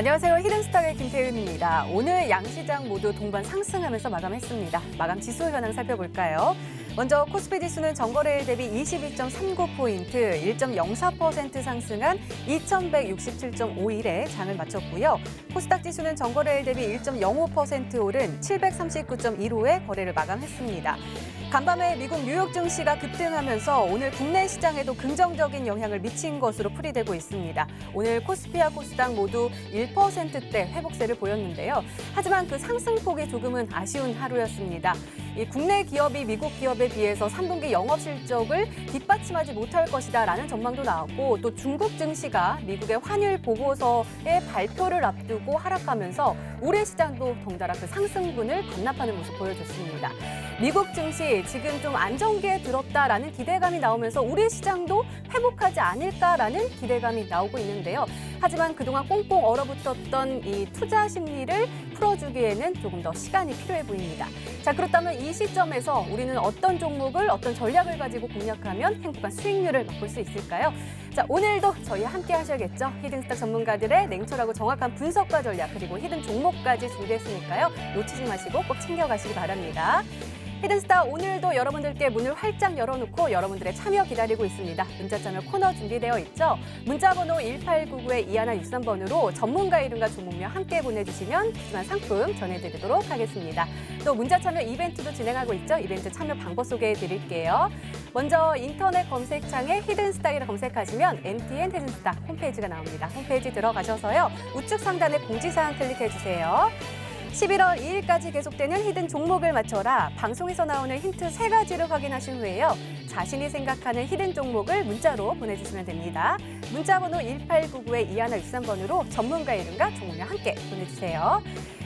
안녕하세요. 히든스탁의 김태은입니다. 오늘 양시장 모두 동반 상승하면서 마감했습니다. 마감 지수 현황 살펴볼까요? 먼저 코스피 지수는 전거래일 대비 22.39포인트, 1.04% 상승한 2167.51에 장을 마쳤고요. 코스닥 지수는 전거래일 대비 1.05% 오른 739.15에 거래를 마감했습니다. 간밤에 미국 뉴욕 증시가 급등하면서 오늘 국내 시장에도 긍정적인 영향을 미친 것으로 풀이되고 있습니다. 오늘 코스피와 코스닥 모두 1%대 회복세를 보였는데요. 하지만 그 상승폭이 조금은 아쉬운 하루였습니다. 이 국내 기업이 미국 기업에 비해서 3분기 영업 실적을 뒷받침하지 못할 것이다라는 전망도 나왔고, 또 중국 증시가 미국의 환율 보고서의 발표를 앞두고 하락하면서 우리 시장도 덩달아 그 상승분을 반납하는 모습 보여줬습니다. 미국 증시 지금 좀 안정기에 들었다라는 기대감이 나오면서 우리 시장도 회복하지 않을까라는 기대감이 나오고 있는데요. 하지만 그동안 꽁꽁 얼어붙었던 이 투자 심리를 풀어주기에는 조금 더 시간이 필요해 보입니다. 자, 그렇다면 이 시점에서 우리는 어떤 종목을, 어떤 전략을 가지고 공략하면 행복한 수익률을 맛볼 수 있을까요? 자, 오늘도 저희와 함께 하셔야겠죠. 히든스탁 전문가들의 냉철하고 정확한 분석과 전략, 그리고 히든 종목까지 준비했으니까요. 놓치지 마시고 꼭 챙겨가시기 바랍니다. 히든스타 오늘도 여러분들께 문을 활짝 열어놓고 여러분들의 참여 기다리고 있습니다. 문자 참여 코너 준비되어 있죠. 문자번호 1899-2163번으로 전문가 이름과 종목명 함께 보내주시면 푸짐한 상품 전해드리도록 하겠습니다. 또 문자 참여 이벤트도 진행하고 있죠. 이벤트 참여 방법 소개해드릴게요. 먼저 인터넷 검색창에 히든스타를 검색하시면 MTN 히든스타 홈페이지가 나옵니다. 홈페이지 들어가셔서요. 우측 상단에 공지사항 클릭해주세요. 11월 2일까지 계속되는 히든 종목을 맞춰라. 방송에서 나오는 힌트 3가지를 확인하신 후에요. 자신이 생각하는 히든 종목을 문자로 보내주시면 됩니다. 문자번호 1899-2163번으로 전문가 이름과 종목명 함께 보내주세요.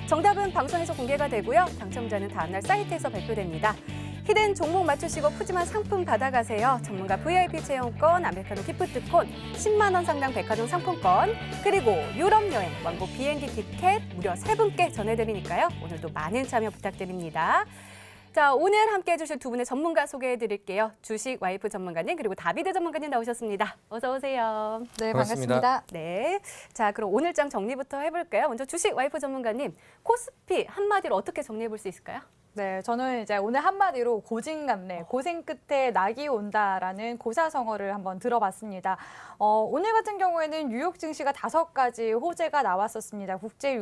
정답은 방송에서 공개가 되고요. 당첨자는 다음날 사이트에서 발표됩니다. 히든 종목 맞추시고 푸짐한 상품 받아가세요. 전문가 VIP 체험권, 아메리카노 기프트콘, 10만 원 상당 백화점 상품권, 그리고 유럽 여행, 왕복 비행기 티켓 무려 3분께 전해드리니까요. 오늘도 많은 참여 부탁드립니다. 자, 오늘 함께해 주실 두 분의 전문가 소개해드릴게요. 주식 와이프 전문가님 그리고 다비드 전문가님 나오셨습니다. 어서 오세요. 네, 반갑습니다. 네, 자 그럼 오늘장 정리부터 해볼까요? 먼저 주식 와이프 전문가님, 코스피 한마디로 어떻게 정리해볼 수 있을까요? 네, 저는 이제 오늘 한마디로 고진감래, 고생 끝에 낙이 온다라는 고사성어를 한번 들어봤습니다. 오늘 같은 경우에는 뉴욕 증시가 5가지 호재가 나왔었습니다. 국제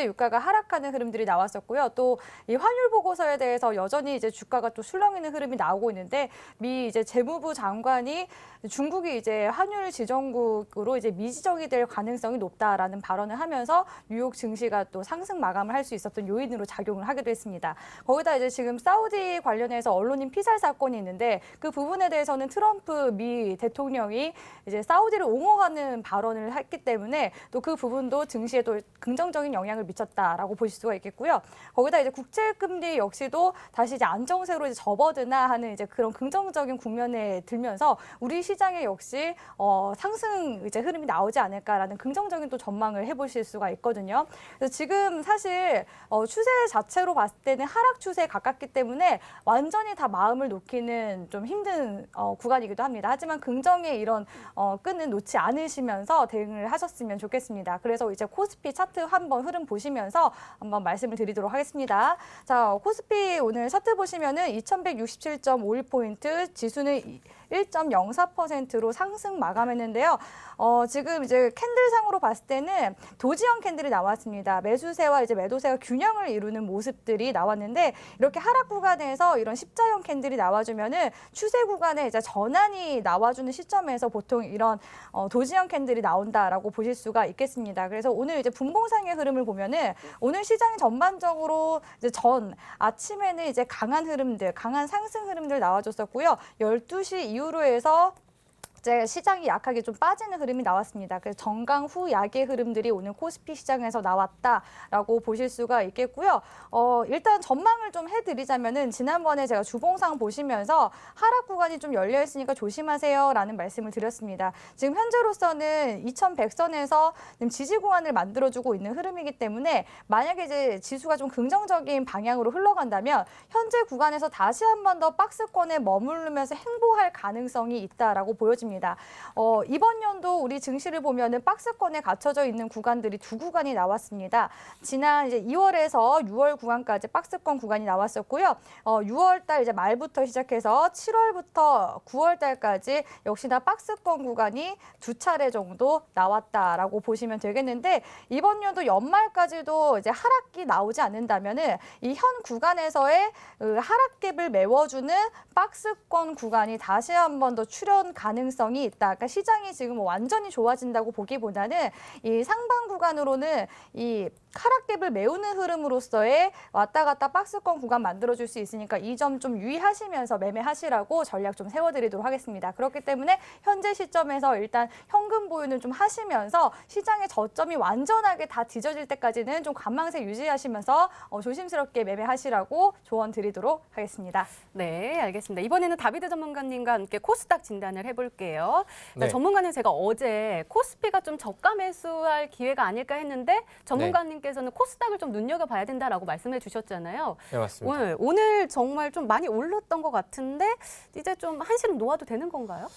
유가가 하락하는 흐름들이 나왔었고요. 또 이 환율 보고서에 대해서 여전히 이제 주가가 또 술렁이는 흐름이 나오고 있는데, 미 이제 재무부 장관이 중국이 이제 환율 지정국으로 이제 미지정이 될 가능성이 높다라는 발언을 하면서 뉴욕 증시가 또 상승 마감을 할 수 있었던 요인으로 작용을 하기도 했습니다. 거기다 이제 지금 사우디 관련해서 언론인 피살 사건이 있는데, 그 부분에 대해서는 트럼프 미 대통령이 이제 사우디를 옹호하는 발언을 했기 때문에 또 그 부분도 증시에도 긍정적인 영향을 미쳤다라고 보실 수가 있겠고요. 거기다 이제 국채금리 역시도 다시 이제 안정세로 이제 접어드나 하는 이제 그런 긍정적인 국면에 들면서 우리 시장에 역시 상승 이제 흐름이 나오지 않을까라는 긍정적인 또 전망을 해보실 수가 있거든요. 그래서 지금 사실 추세 자체로 봤을 때는 하락 추세에 가깝기 때문에 완전히 다 마음을 놓기는 좀 힘든 구간이기도 합니다. 하지만 긍정의 이런 끈은 놓지 않으시면서 대응을 하셨으면 좋겠습니다. 그래서 이제 코스피 차트 한번 흐름 보시면서 한번 말씀을 드리도록 하겠습니다. 자, 코스피 오늘 차트 보시면은 2167.51포인트, 지수는 1.04%로 상승 마감했는데요. 지금 이제 캔들상으로 봤을 때는 도지형 캔들이 나왔습니다. 매수세와 이제 매도세가 균형을 이루는 모습들이 나왔는데, 이렇게 하락 구간에서 이런 십자형 캔들이 나와주면은 추세 구간에 이제 전환이 나와주는 시점에서 보통 이런 도지형 캔들이 나온다라고 보실 수가 있겠습니다. 그래서 오늘 이제 분봉상의 흐름을 보면은 오늘 시장이 전반적으로 이제 아침에는 이제 강한 흐름들, 강한 상승 흐름들 나와줬었고요. 12시 이후로 해서 이제 시장이 약하게 좀 빠지는 흐름이 나왔습니다. 그래서 정강 후 약의 흐름들이 오늘 코스피 시장에서 나왔다라고 보실 수가 있겠고요. 일단 전망을 좀 해드리자면은, 지난번에 제가 주봉상 보시면서 하락 구간이 좀 열려 있으니까 조심하세요라는 말씀을 드렸습니다. 지금 현재로서는 2100선에서 지금 지지 구간을 만들어주고 있는 흐름이기 때문에, 만약에 이제 지수가 좀 긍정적인 방향으로 흘러간다면 현재 구간에서 다시 한 번 더 박스권에 머무르면서 행보할 가능성이 있다라고 보여집니다. 있습니다. 이번 연도 우리 증시를 보면은 박스권에 갇혀져 있는 구간들이 두 구간이 나왔습니다. 지난 이제 2월에서 6월 구간까지 박스권 구간이 나왔었고요. 6월 달 이제 말부터 시작해서 7월부터 9월 달까지 역시나 박스권 구간이 두 차례 정도 나왔다라고 보시면 되겠는데 이번 연도 연말까지도 이제 하락이 나오지 않는다면은 이 현 구간에서의 하락갭을 메워주는 박스권 구간이 다시 한 번 더 출현 가능성이 있다. 그러니까 시장이 지금 완전히 좋아진다고 보기보다는 이 상방 구간으로는 이 하락갭을 메우는 흐름으로서의 왔다 갔다 박스권 구간 만들어줄 수 있으니까 이 점 좀 유의하시면서 매매하시라고 전략 좀 세워드리도록 하겠습니다. 그렇기 때문에 현재 시점에서 일단 현금 보유는 좀 하시면서 시장의 저점이 완전하게 다 뒤져질 때까지는 좀 관망세 유지하시면서 조심스럽게 매매하시라고 조언 드리도록 하겠습니다. 네, 알겠습니다. 이번에는 다비드 전문가님과 함께 코스닥 진단을 해볼게요. 네. 전문가님 제가 어제 코스피가 좀 저가 매수할 기회가 아닐까 했는데 전문가님께서는 코스닥을 좀 눈여겨봐야 된다라고 말씀해 주셨잖아요. 네, 맞습니다. 오늘 정말 좀 많이 올랐던 것 같은데 이제 좀 한시름 놓아도 되는 건가요?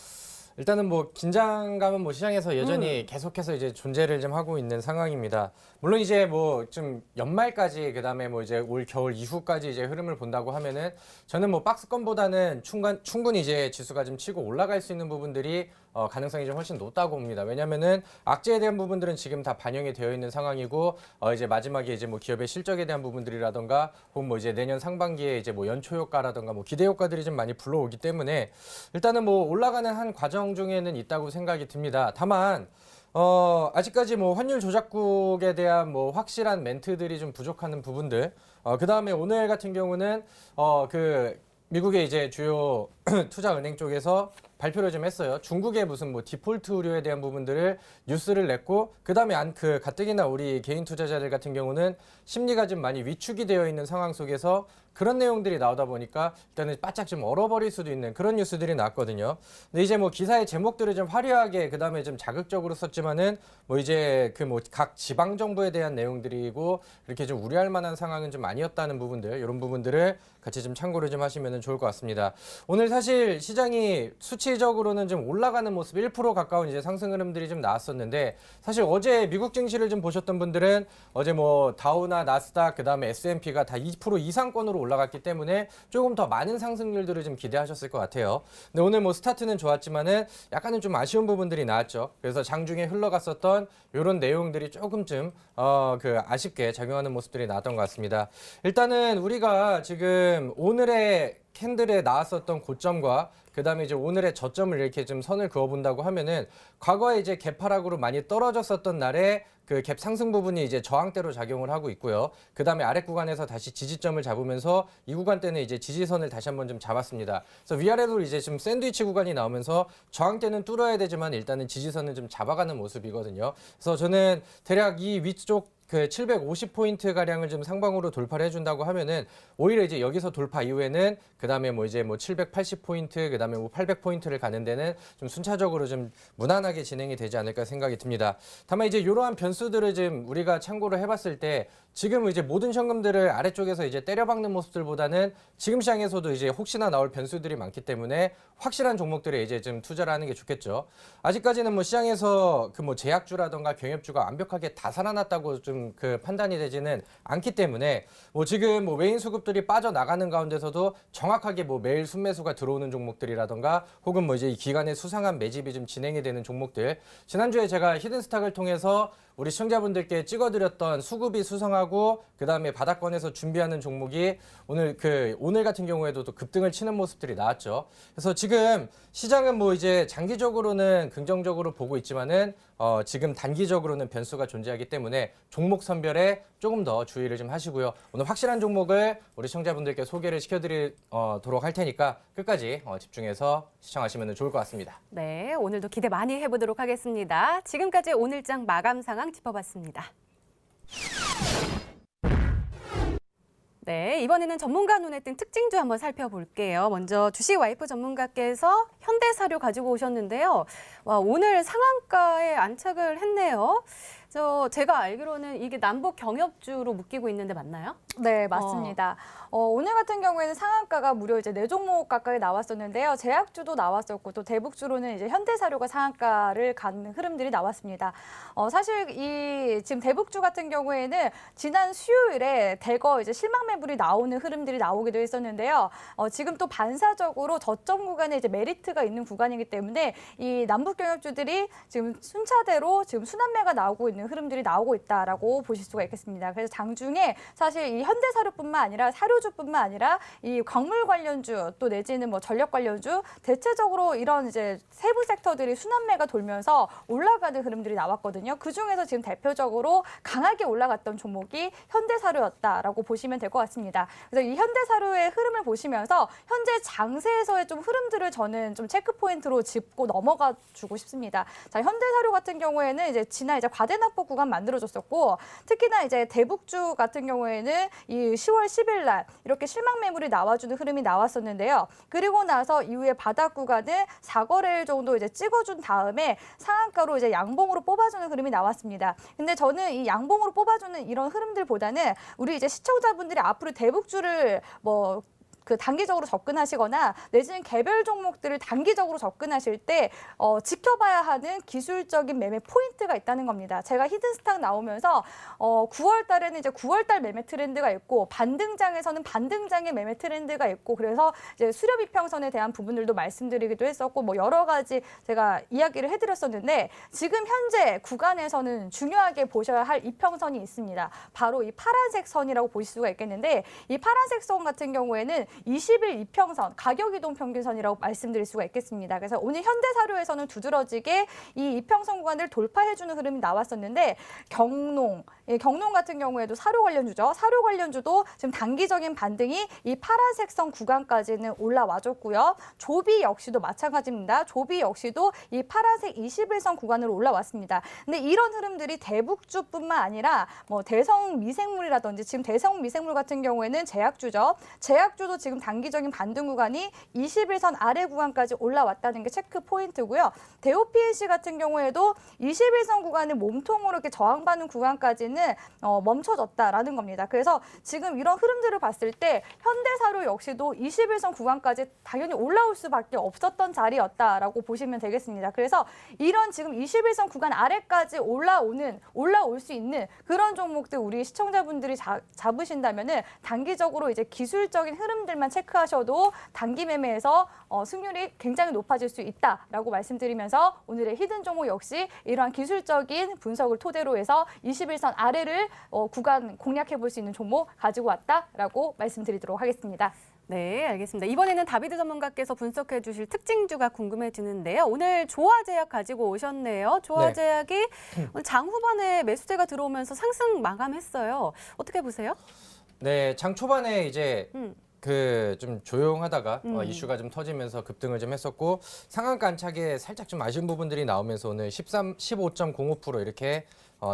일단은 뭐 긴장감은 뭐 시장에서 여전히 계속해서 이제 존재를 좀 하고 있는 상황입니다. 물론 이제 뭐 좀 연말까지 그다음에 뭐 이제 올 겨울 이후까지 이제 흐름을 본다고 하면은 저는 뭐 박스권보다는 충분히 이제 지수가 좀 치고 올라갈 수 있는 부분들이 가능성이 좀 훨씬 높다고 봅니다. 왜냐면은 악재에 대한 부분들은 지금 다 반영이 되어 있는 상황이고 이제 마지막에 이제 뭐 기업의 실적에 대한 부분들이라던가 혹은 뭐 이제 내년 상반기에 이제 뭐 연초 효과라던가 뭐 기대 효과들이 좀 많이 불러오기 때문에 일단은 뭐 올라가는 한 과정 중에는 있다고 생각이 듭니다. 다만 아직까지 뭐 환율 조작국에 대한 뭐 확실한 멘트들이 좀 부족하는 부분들. 그다음에 오늘 같은 경우는 그 미국의 이제 주요 투자은행 쪽에서 발표를 좀 했어요. 중국의 무슨 뭐 디폴트 우려에 대한 부분들을 뉴스를 냈고 그다음에 가뜩이나 우리 개인 투자자들 같은 경우는 심리가 좀 많이 위축이 되어 있는 상황 속에서 그런 내용들이 나오다 보니까 일단은 바짝 좀 얼어버릴 수도 있는 그런 뉴스들이 나왔거든요. 근데 이제 뭐 기사의 제목들을 좀 화려하게 그다음에 좀 자극적으로 썼지만은 뭐 이제 그 뭐 각 지방 정부에 대한 내용들이고 이렇게 좀 우려할 만한 상황은 좀 아니었다는 부분들 이런 부분들을 같이 좀 참고를 좀 하시면 좋을 것 같습니다. 오늘 사실 시장이 수치적으로는 좀 올라가는 모습 1% 가까운 이제 상승 흐름들이 좀 나왔었는데 사실 어제 미국 증시를 좀 보셨던 분들은 어제 뭐 다우나 나스닥 그다음에 S&P가 다 2% 이상권으로 올라갔기 때문에 조금 더 많은 상승률들을 좀 기대하셨을 것 같아요. 근데 오늘 뭐 스타트는 좋았지만은 약간은 좀 아쉬운 부분들이 나왔죠. 그래서 장중에 흘러갔었던 이런 내용들이 조금쯤 그 아쉽게 작용하는 모습들이 나왔던 것 같습니다. 일단은 우리가 지금 오늘의 캔들에 나왔었던 고점과 그다음에 이제 오늘의 저점을 이렇게 좀 선을 그어본다고 하면은 과거에 이제 갭 하락으로 많이 떨어졌었던 날에 그 갭 상승 부분이 이제 저항대로 작용을 하고 있고요. 그다음에 아래 구간에서 다시 지지점을 잡으면서 이 구간 때는 이제 지지선을 다시 한번 좀 잡았습니다. 그래서 위아래로 이제 좀 샌드위치 구간이 나오면서 저항대는 뚫어야 되지만 일단은 지지선은 좀 잡아가는 모습이거든요. 그래서 저는 대략 이 위쪽 그 750포인트 가량을 좀 상방으로 돌파를 해준다고 하면은 오히려 이제 여기서 돌파 이후에는 그다음에 뭐 이제 뭐 780포인트 그다음에 뭐 800포인트를 가는 데는 좀 순차적으로 좀 무난하게 진행이 되지 않을까 생각이 듭니다. 다만 이제 이러한 변수들을 좀 우리가 참고를 해봤을 때 지금 이제 모든 현금들을 아래쪽에서 이제 때려박는 모습들보다는 지금 시장에서도 이제 혹시나 나올 변수들이 많기 때문에 확실한 종목들에 이제 좀 투자를 하는 게 좋겠죠. 아직까지는 뭐 시장에서 그 뭐 제약주라던가 경협주가 완벽하게 다 살아났다고 좀 그 판단이 되지는 않기 때문에 뭐 지금 뭐 외인 수급들이 빠져나가는 가운데서도 정확하게 뭐 매일 순매수가 들어오는 종목들이라던가 혹은 뭐 이제 이 기간에 수상한 매집이 좀 진행이 되는 종목들 지난주에 제가 히든스탁을 통해서 우리 시청자분들께 찍어드렸던 수급이 수상하고 그다음에 바닥권에서 준비하는 종목이 오늘 같은 경우에도 또 급등을 치는 모습들이 나왔죠. 그래서 지금 시장은 뭐 이제 장기적으로는 긍정적으로 보고 있지만은 지금 단기적으로는 변수가 존재하기 때문에 종목 선별에 조금 더 주의를 좀 하시고요. 오늘 확실한 종목을 우리 시청자분들께 소개를 시켜드리도록 할 테니까 끝까지 집중해서 시청하시면 좋을 것 같습니다. 네, 오늘도 기대 많이 해보도록 하겠습니다. 지금까지 오늘장 마감 상황 짚어봤습니다. 네, 이번에는 전문가 눈에 띈 특징주 한번 살펴볼게요. 먼저 주식 와이프 전문가께서 현대사료 가지고 오셨는데요. 와, 오늘 상한가에 안착을 했네요. 제가 알기로는 이게 남북 경협주로 묶이고 있는데 맞나요? 네, 맞습니다. 오늘 같은 경우에는 상한가가 무려 이제 4종목 가까이 나왔었는데요. 제약주도 나왔었고 또 대북주로는 이제 현대사료가 상한가를 가는 흐름들이 나왔습니다. 사실 이 지금 대북주 같은 경우에는 지난 수요일에 대거 이제 실망 매물이 나오는 흐름들이 나오기도 했었는데요. 지금 또 반사적으로 저점 구간에 이제 메리트가 있는 구간이기 때문에 이 남북 경협주들이 지금 순차대로 지금 순환매가 나오고 있는 흐름들이 나오고 있다라고 보실 수가 있겠습니다. 그래서 장중에 사실 이 현대사료뿐만 아니라 사료주뿐만 아니라 이 광물 관련주 또 내지는 뭐 전력 관련주 대체적으로 이런 이제 세부 섹터들이 순환매가 돌면서 올라가는 흐름들이 나왔거든요. 그 중에서 지금 대표적으로 강하게 올라갔던 종목이 현대사료였다라고 보시면 될 것 같습니다. 그래서 이 현대사료의 흐름을 보시면서 현재 장세에서의 좀 흐름들을 저는 좀 체크 포인트로 짚고 넘어가 주고 싶습니다. 자, 현대사료 같은 경우에는 이제 지난 이제 과대납부 구간 만들어줬었고 특히나 이제 대북주 같은 경우에는 이 10월 10일 날 이렇게 실망 매물이 나와주는 흐름이 나왔었는데요. 그리고 나서 이후에 바닥 구간을 4거래일 정도 이제 찍어준 다음에 상한가로 이제 양봉으로 뽑아주는 흐름이 나왔습니다. 근데 저는 이 양봉으로 뽑아주는 이런 흐름들보다는 우리 이제 시청자분들이 앞으로 대북주를 단기적으로 접근하시거나 내지는 개별 종목들을 단기적으로 접근하실 때 지켜봐야 하는 기술적인 매매 포인트가 있다는 겁니다. 제가 히든스탁 나오면서 9월 달에는 이제 9월 달 매매 트렌드가 있고 반등장에서는 반등장의 매매 트렌드가 있고 그래서 이제 수렴 이평선에 대한 부분들도 말씀드리기도 했었고 뭐 여러 가지 제가 이야기를 해드렸었는데 지금 현재 구간에서는 중요하게 보셔야 할 이평선이 있습니다. 바로 이 파란색 선이라고 보실 수가 있겠는데 이 파란색 선 같은 경우에는 20일 이평선, 가격 이동 평균선이라고 말씀드릴 수가 있겠습니다. 그래서 오늘 현대사료에서는 두드러지게 이 이평선 구간을 돌파해주는 흐름이 나왔었는데 경농 같은 경우에도 사료 관련주죠. 사료 관련주도 지금 단기적인 반등이 이 파란색 선 구간까지는 올라와줬고요. 조비 역시도 마찬가지입니다. 조비 역시도 이 파란색 21선 구간으로 올라왔습니다. 근데 이런 흐름들이 대북주뿐만 아니라 뭐 대성 미생물이라든지 지금 대성 미생물 같은 경우에는 제약주죠. 제약주도 지금 단기적인 반등 구간이 21선 아래 구간까지 올라왔다는 게 체크 포인트고요. 대오PNC 같은 경우에도 21선 구간을 몸통으로 이렇게 저항받는 구간까지는 멈춰졌다라는 겁니다. 그래서 지금 이런 흐름들을 봤을 때 현대사료 역시도 21선 구간까지 당연히 올라올 수밖에 없었던 자리였다라고 보시면 되겠습니다. 그래서 이런 지금 21선 구간 아래까지 올라올 수 있는 그런 종목들 우리 시청자분들이 잡으신다면은 단기적으로 이제 기술적인 흐름들만 체크하셔도 단기 매매에서 승률이 굉장히 높아질 수 있다라고 말씀드리면서 오늘의 히든 종목 역시 이러한 기술적인 분석을 토대로 해서 21선 아래를 구간 공략해 볼 수 있는 종목 가지고 왔다라고 말씀드리도록 하겠습니다. 네, 알겠습니다. 이번에는 다비드 전문가께서 분석해 주실 특징주가 궁금해지는데요. 오늘 조화제약 가지고 오셨네요. 조화제약이 오늘 장 후반에 매수세가 들어오면서 상승 마감했어요. 어떻게 보세요? 네, 장 초반에 이제 좀 조용하다가 이슈가 좀 터지면서 급등을 좀 했었고 상한가 안착에 살짝 좀 아쉬운 부분들이 나오면서 오늘 15.05% 이렇게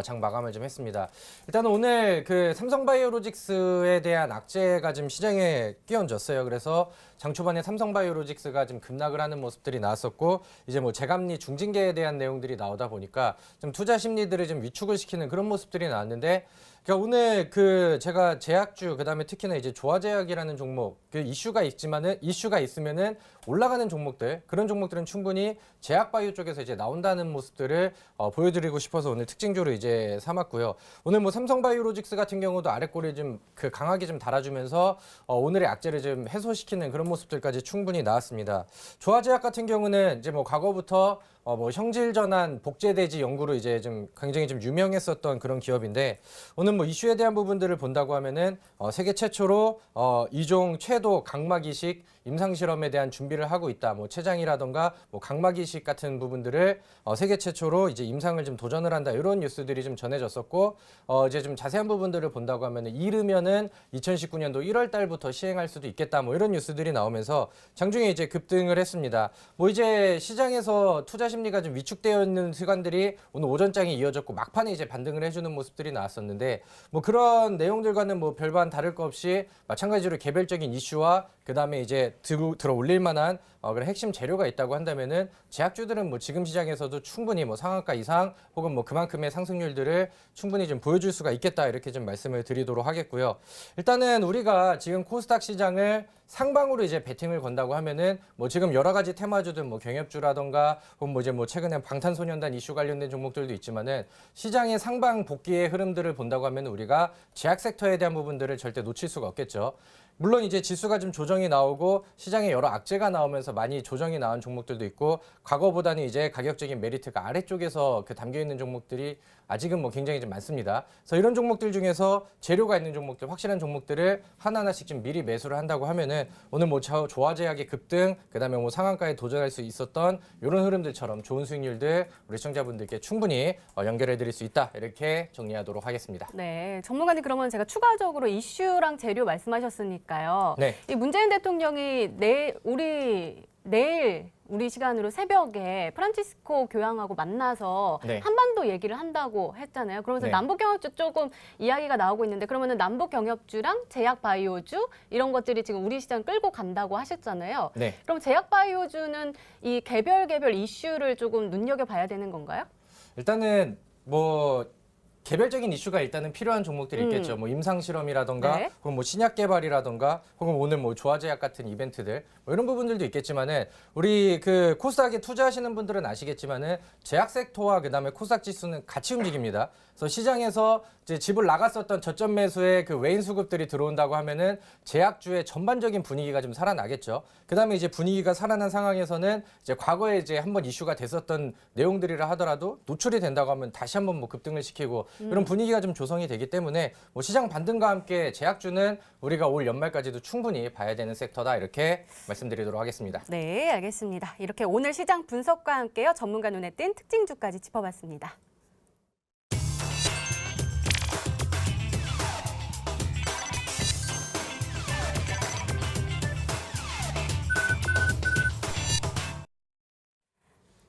장 마감을 좀 했습니다. 일단 오늘 그 삼성바이오로직스에 대한 악재가 좀 시장에 끼얹었어요. 그래서 장 초반에 삼성바이오로직스가 좀 급락을 하는 모습들이 나왔었고 이제 뭐 재감리 중징계에 대한 내용들이 나오다 보니까 좀 투자 심리들을 좀 위축을 시키는 그런 모습들이 나왔는데 그러니까 오늘 제가 제약주 그다음에 특히나 이제 조화제약이라는 종목 이슈가 있으면은 올라가는 종목들 그런 종목들은 충분히 제약바이오 쪽에서 이제 나온다는 모습들을 보여드리고 싶어서 오늘 특징주로 이제 삼았고요. 오늘 뭐 삼성바이오로직스 같은 경우도 아랫골을 좀 강하게 좀 달아주면서 오늘의 악재를 좀 해소시키는 그런 모습들까지 충분히 나왔습니다. 조화제약 같은 경우는 이제 뭐 과거부터 뭐 형질전환 복제대지 연구로 이제 좀 굉장히 좀 유명했었던 그런 기업인데 오늘 뭐 이슈에 대한 부분들을 본다고 하면은 세계 최초로 2종 최도 각막 이식 임상 실험에 대한 준비를 하고 있다. 뭐 췌장이라던가 뭐 각막 이식 같은 부분들을 세계 최초로 이제 임상을 좀 도전을 한다. 이런 뉴스들이 좀 전해졌었고 이제 좀 자세한 부분들을 본다고 하면은 이르면은 2019년도 1월 달부터 시행할 수도 있겠다. 뭐 이런 뉴스들이 나오면서 장중에 이제 급등을 했습니다. 뭐 이제 시장에서 투자 심리가 좀 위축되어 있는 시간들이 오늘 오전장에 이어졌고 막판에 이제 반등을 해주는 모습들이 나왔었는데 뭐 그런 내용들과는 뭐 별반 다를 거 없이 마찬가지로 개별적인 이슈와 그 다음에 이제 들어 올릴 만한 그런 핵심 재료가 있다고 한다면은 제약주들은 뭐 지금 시장에서도 충분히 뭐 상한가 이상 혹은 뭐 그만큼의 상승률들을 충분히 좀 보여줄 수가 있겠다 이렇게 좀 말씀을 드리도록 하겠고요. 일단은 우리가 지금 코스닥 시장을 상방으로 이제 베팅을 건다고 하면은 뭐 지금 여러 가지 테마주들 뭐 경협주라던가 혹은 뭐 이제 뭐 최근에 방탄소년단 이슈 관련된 종목들도 있지만은 시장의 상방 복귀의 흐름들을 본다고 하면 우리가 제약 섹터에 대한 부분들을 절대 놓칠 수가 없겠죠. 물론 이제 지수가 좀 조정이 나오고 시장에 여러 악재가 나오면서 많이 조정이 나온 종목들도 있고 과거보다는 이제 가격적인 메리트가 아래쪽에서 담겨 있는 종목들이 아직은 뭐 굉장히 좀 많습니다. 그래서 이런 종목들 중에서 재료가 있는 종목들, 확실한 종목들을 하나하나씩 좀 미리 매수를 한다고 하면은 오늘 뭐 조화제약의 급등, 그다음에 뭐 상한가에 도전할 수 있었던 이런 흐름들처럼 좋은 수익률들 우리 시청자분들께 충분히 연결해 드릴 수 있다. 이렇게 정리하도록 하겠습니다. 네, 전문가님 그러면 제가 추가적으로 이슈랑 재료 말씀하셨으니까요. 네. 이 문재인 대통령이 내일 우리 시간으로 새벽에 프란치스코 교황하고 만나서 네. 한반도 얘기를 한다고 했잖아요. 그러면서 네. 남북 경협주 조금 이야기가 나오고 있는데 그러면은 남북 경협주랑 제약 바이오주 이런 것들이 지금 우리 시장 끌고 간다고 하셨잖아요. 네. 그럼 제약 바이오주는 이 개별 이슈를 조금 눈여겨봐야 되는 건가요? 일단은 뭐 개별적인 이슈가 일단은 필요한 종목들이 있겠죠. 뭐 임상 실험이라던가 네. 혹은 뭐 신약 개발이라던가 혹은 오늘 뭐 조화제약 같은 이벤트들 뭐 이런 부분들도 있겠지만은 우리 그 코스닥에 투자하시는 분들은 아시겠지만은 제약 섹터와 그다음에 코스닥 지수는 같이 움직입니다. 그래서 시장에서 이제 집을 나갔었던 저점 매수의 그 외인 수급들이 들어온다고 하면은 제약주의 전반적인 분위기가 좀 살아나겠죠. 그다음에 이제 분위기가 살아난 상황에서는 이제 과거에 이제 한번 이슈가 됐었던 내용들이라 하더라도 노출이 된다고 하면 다시 한번 뭐 급등을 시키고 이런 분위기가 좀 조성이 되기 때문에 뭐 시장 반등과 함께 제약주는 우리가 올 연말까지도 충분히 봐야 되는 섹터다 이렇게 말씀드리도록 하겠습니다. 네, 알겠습니다. 이렇게 오늘 시장 분석과 함께요. 전문가 눈에 띈 특징주까지 짚어봤습니다.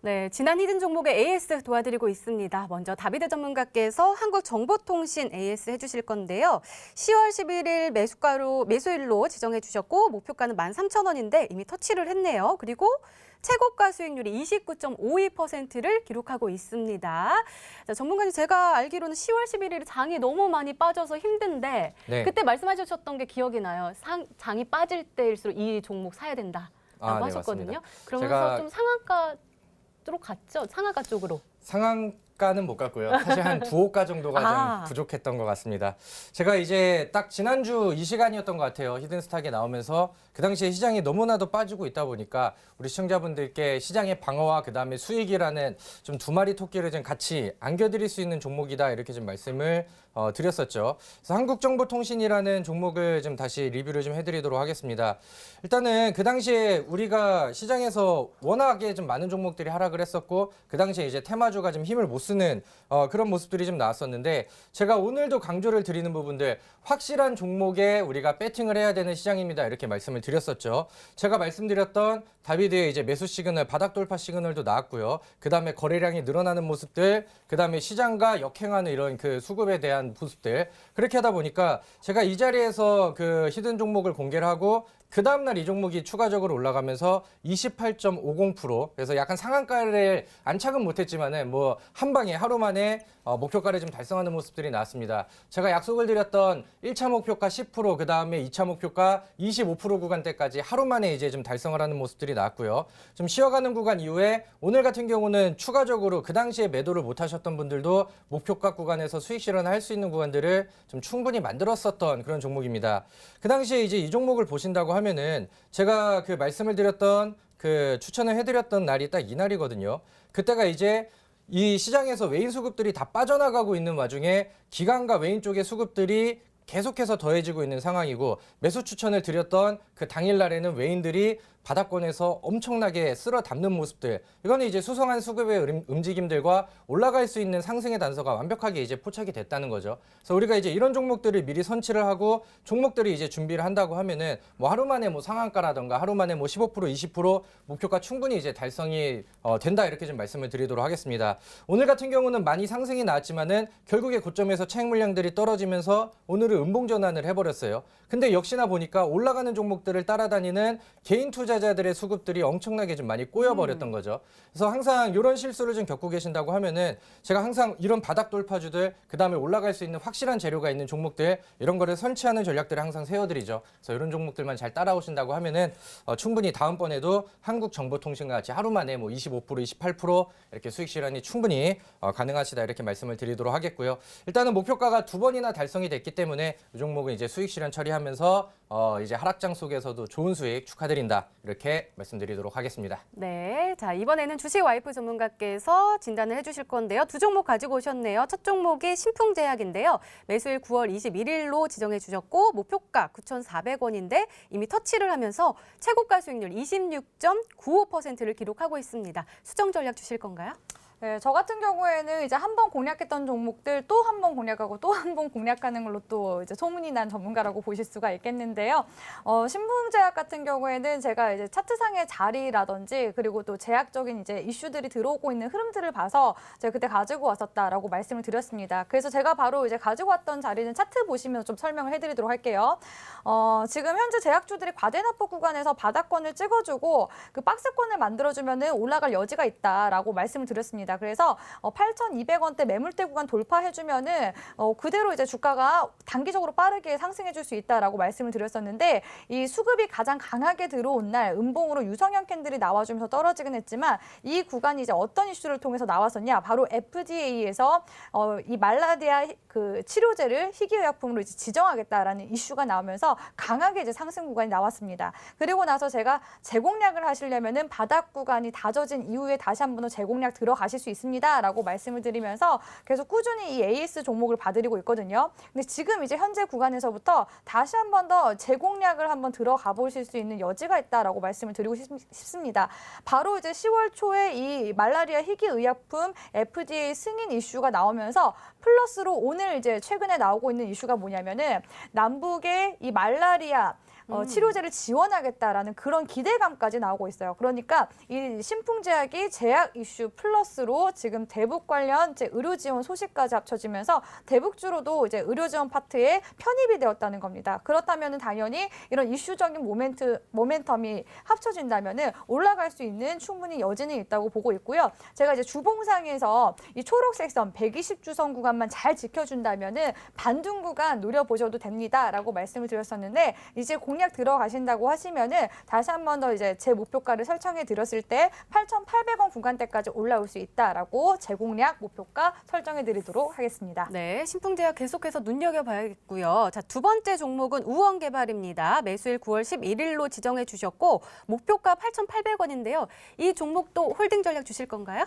네, 지난 히든 종목의 AS 도와드리고 있습니다. 먼저 다비드 전문가께서 한국정보통신 AS 해주실 건데요. 10월 11일 매수일로 지정해 주셨고 목표가는 13,000원인데 이미 터치를 했네요. 그리고 최고가 수익률이 29.52%를 기록하고 있습니다. 자, 전문가님 제가 알기로는 10월 11일 장이 너무 많이 빠져서 힘든데 네. 그때 말씀하셨던 게 기억이 나요. 장이 빠질 때일수록 이 종목 사야 된다라고 네, 하셨거든요. 맞습니다. 그러면서 제가 좀 상한가로 갔죠? 상한가 쪽으로. 상한가는 못 갔고요. 사실 한 두호가 정도가 좀 부족했던 것 같습니다. 제가 이제 딱 지난주 이 시간이었던 것 같아요. 히든스탁에 나오면서 그 당시에 시장이 너무나도 빠지고 있다 보니까 우리 시청자분들께 시장의 방어와 그다음에 수익이라는 좀 두 마리 토끼를 좀 같이 안겨드릴 수 있는 종목이다 이렇게 좀 말씀을 드렸었죠. 그래서 한국정보통신이라는 종목을 좀 다시 리뷰를 좀 해드리도록 하겠습니다. 일단은 그 당시에 우리가 시장에서 워낙에 좀 많은 종목들이 하락을 했었고 그 당시에 이제 테마주가 좀 힘을 못 쓰는 그런 모습들이 좀 나왔었는데 제가 오늘도 강조를 드리는 부분들 확실한 종목에 우리가 배팅을 해야 되는 시장입니다. 이렇게 말씀을 드렸었죠. 제가 말씀드렸던 다비드의 이제 매수 시그널, 바닥 돌파 시그널도 나왔고요. 그 다음에 거래량이 늘어나는 모습들, 그 다음에 시장과 역행하는 이런 그 수급에 대한 모습들. 그렇게 하다 보니까 제가 이 자리에서 그 히든 종목을 공개를 하고 그 다음날 이 종목이 추가적으로 올라가면서 28.50% 그래서 약간 상한가를 안착은 못했지만은 뭐 한 방에 하루 만에 목표가를 좀 달성하는 모습들이 나왔습니다. 제가 약속을 드렸던 1차 목표가 10%, 그 다음에 2차 목표가 25% 구간대까지 하루 만에 이제 좀 달성을 하는 모습들이 나왔고요. 좀 쉬어가는 구간 이후에 오늘 같은 경우는 추가적으로 그 당시에 매도를 못 하셨던 분들도 목표가 구간에서 수익 실현을 할 수 있는 구간들을 좀 충분히 만들었었던 그런 종목입니다. 그 당시에 이제 이 종목을 보신다고 하면은 제가 그 말씀을 드렸던 그 추천을 해드렸던 날이 딱 이 날이거든요. 그때가 이제 이 시장에서 외인 수급들이 다 빠져나가고 있는 와중에 기관과 외인 쪽의 수급들이 계속해서 더해지고 있는 상황이고 매수 추천을 드렸던 그 당일날에는 외인들이 바닥권에서 엄청나게 쓸어 담는 모습들 이거는 이제 수성한 수급의 움직임들과 올라갈 수 있는 상승의 단서가 완벽하게 이제 포착이 됐다는 거죠. 그래서 우리가 이제 이런 종목들을 미리 선취를 하고 종목들이 이제 준비를 한다고 하면은 뭐 하루 만에 뭐 상한가라던가 하루 만에 뭐 15% 20% 목표가 충분히 이제 달성이 된다 이렇게 좀 말씀을 드리도록 하겠습니다. 오늘 같은 경우는 많이 상승이 나왔지만은 결국에 고점에서 차익 물량들이 떨어지면서 오늘은 음봉 전환을 해버렸어요. 근데 역시나 보니까 올라가는 종목들을 따라다니는 개인 투자 투자자들의 수급들이 엄청나게 좀 많이 꼬여버렸던 거죠. 그래서 항상 이런 실수를 좀 겪고 계신다고 하면은 제가 항상 이런 바닥 돌파주들, 그다음에 올라갈 수 있는 확실한 재료가 있는 종목들 이런 거를 선취하는 전략들을 항상 세워드리죠. 그래서 이런 종목들만 잘 따라오신다고 하면은 충분히 다음번에도 한국정보통신과 같이 하루 만에 뭐 25%, 28% 이렇게 수익 실현이 충분히 가능하시다 이렇게 말씀을 드리도록 하겠고요. 일단은 목표가가 2번이나 달성이 됐기 때문에 이 종목은 이제 수익 실현 처리하면서 이제 하락장 속에서도 좋은 수익 축하드린다 이렇게 말씀드리도록 하겠습니다. 네, 자 이번에는 주식 와이프 전문가께서 진단을 해주실 건데요. 두 종목 가지고 오셨네요. 첫 종목이 신풍제약인데요. 매수일 9월 21일로 지정해 주셨고 목표가 9,400원인데 이미 터치를 하면서 최고가 수익률 26.95%를 기록하고 있습니다. 수정 전략 주실 건가요? 네, 저 같은 경우에는 이제 한 번 공략했던 종목들 또 한 번 공략하고 또 한 번 공략하는 걸로 또 이제 소문이 난 전문가라고 보실 수가 있겠는데요. 신풍제약 같은 경우에는 제가 이제 차트상의 자리라든지 그리고 또 제약적인 이제 이슈들이 들어오고 있는 흐름들을 봐서 제가 그때 가지고 왔었다라고 말씀을 드렸습니다. 그래서 제가 바로 이제 가지고 왔던 자리는 차트 보시면서 좀 설명을 해드리도록 할게요. 지금 현재 제약주들이 과대납폭 구간에서 바닥권을 찍어주고 그 박스권을 만들어주면은 올라갈 여지가 있다라고 말씀을 드렸습니다. 그래서 8,200원대 매물대 구간 돌파해주면은 그대로 이제 주가가 단기적으로 빠르게 상승해줄 수 있다라고 말씀을 드렸었는데 이 수급이 가장 강하게 들어온 날 음봉으로 유성형 캔들이 나와주면서 떨어지긴 했지만 이 구간이 이제 어떤 이슈를 통해서 나왔었냐? 바로 FDA에서 이 말라리아 그 치료제를 희귀의약품으로 이제 지정하겠다라는 이슈가 나오면서 강하게 이제 상승 구간이 나왔습니다. 그리고 나서 제가 재공략을 하시려면은 바닥 구간이 다져진 이후에 다시 한번 더 재공략 들어가실 수 있습니다라고 말씀을 드리면서 계속 꾸준히 이 AS 종목을 봐드리고 있거든요. 근데 지금 이제 현재 구간에서부터 다시 한번 더 재공략을 한번 들어가 보실 수 있는 여지가 있다라고 말씀을 드리고 싶습니다. 바로 이제 10월 초에 이 말라리아 희귀의약품 FDA 승인 이슈가 나오면서 플러스로 오늘 이제 최근에 나오고 있는 이슈가 뭐냐면은 남북의 이 말라리아 치료제를 지원하겠다라는 그런 기대감까지 나오고 있어요. 그러니까 이 신풍제약이 제약 이슈 플러스로 지금 대북 관련 이제 의료 지원 소식까지 합쳐지면서 대북주로도 이제 의료 지원 파트에 편입이 되었다는 겁니다. 그렇다면은 당연히 이런 이슈적인 모멘텀이 합쳐진다면은 올라갈 수 있는 충분히 여지는 있다고 보고 있고요. 제가 이제 주봉상에서 이 초록색 선 120주선 구간만 잘 지켜준다면은 반등 구간 노려보셔도 됩니다라고 말씀을 드렸었는데 이제 공략 들어가신다고 하시면은 다시 한 번 더 이제 제 목표가를 설정해 드렸을 때 8,800원 구간대까지 올라올 수 있다라고 재공략 목표가 설정해 드리도록 하겠습니다. 네, 신풍제약 계속해서 눈여겨봐야겠고요. 자, 두 번째 종목은 우원개발입니다. 매수일 9월 11일로 지정해 주셨고 목표가 8,800원인데요. 이 종목도 홀딩 전략 주실 건가요?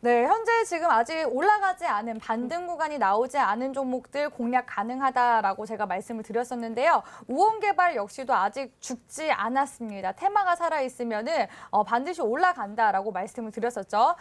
네, 현재 지금 아직 올라가지 않은 반등 구간이 나오지 않은 종목들 공략 가능하다라고 제가 말씀을 드렸었는데요. 우원개발 역시도 아직 죽지 않았습니다. 테마가 살아있으면은 반드시 올라간다라고 말씀을 드렸었죠.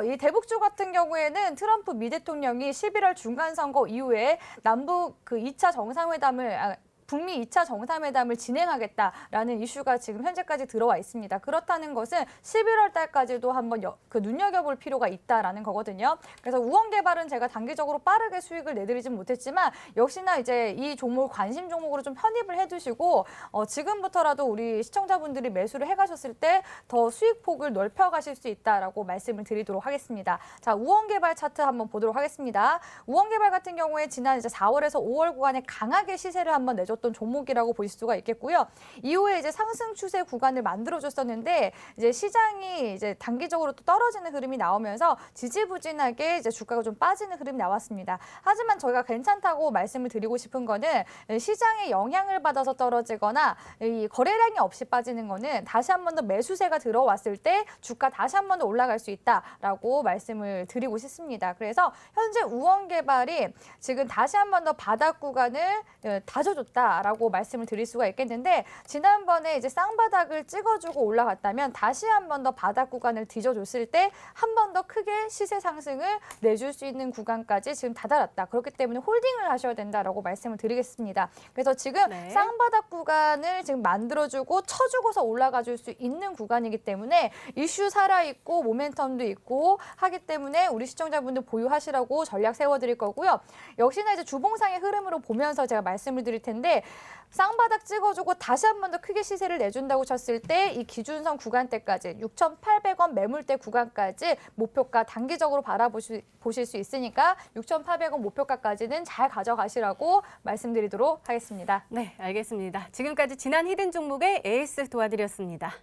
이 대북주 같은 경우에는 트럼프 미 대통령이 11월 중간선거 이후에 남북 그 2차 정상회담을 북미 2차 정상회담을 진행하겠다라는 이슈가 지금 현재까지 들어와 있습니다. 그렇다는 것은 11월 달까지도 한번 눈여겨볼 필요가 있다라는 거거든요. 그래서 우원개발은 제가 단기적으로 빠르게 수익을 내드리진 못했지만 역시나 이제 이 종목 관심 종목으로 좀 편입을 해두시고 지금부터라도 우리 시청자분들이 매수를 해가셨을 때 더 수익폭을 넓혀가실 수 있다라고 말씀을 드리도록 하겠습니다. 자, 우원개발 차트 한번 보도록 하겠습니다. 우원개발 같은 경우에 지난 이제 4월에서 5월 구간에 강하게 시세를 한번 내줬 던 종목이라고 보실 수가 있겠고요. 이후에 이제 상승 추세 구간을 만들어줬었는데 이제 시장이 이제 단기적으로 또 떨어지는 흐름이 나오면서 지지부진하게 이제 주가가 좀 빠지는 흐름이 나왔습니다. 하지만 저희가 괜찮다고 말씀을 드리고 싶은 거는 시장의 영향을 받아서 떨어지거나 이 거래량이 없이 빠지는 거는 다시 한 번 더 매수세가 들어왔을 때 주가 다시 한 번 더 올라갈 수 있다라고 말씀을 드리고 싶습니다. 그래서 현재 우원개발이 지금 다시 한 번 더 바닥 구간을 다져줬다. 라고 말씀을 드릴 수가 있겠는데 지난번에 이제 쌍바닥을 찍어주고 올라갔다면 다시 한 번 더 바닥 구간을 뒤져줬을 때 한 번 더 크게 시세 상승을 내줄 수 있는 구간까지 지금 다다랐다. 그렇기 때문에 홀딩을 하셔야 된다라고 말씀을 드리겠습니다. 그래서 지금 네. 쌍바닥 구간을 지금 만들어주고 쳐주고서 올라가 줄 수 있는 구간이기 때문에 이슈 살아있고 모멘텀도 있고 하기 때문에 우리 시청자분들 보유하시라고 전략 세워드릴 거고요. 역시나 이제 주봉상의 흐름으로 보면서 제가 말씀을 드릴 텐데 있는데 쌍바닥 찍어주고 다시 한 번 더 크게 시세를 내준다고 쳤을 때 이 기준선 구간대까지 6,800원 매물대 구간까지 목표가 단기적으로 바라보실 수 있으니까 6,800원 목표가까지는 잘 가져가시라고 말씀드리도록 하겠습니다. 네, 알겠습니다. 지금까지 지난 히든 종목의 에이스 도와드렸습니다.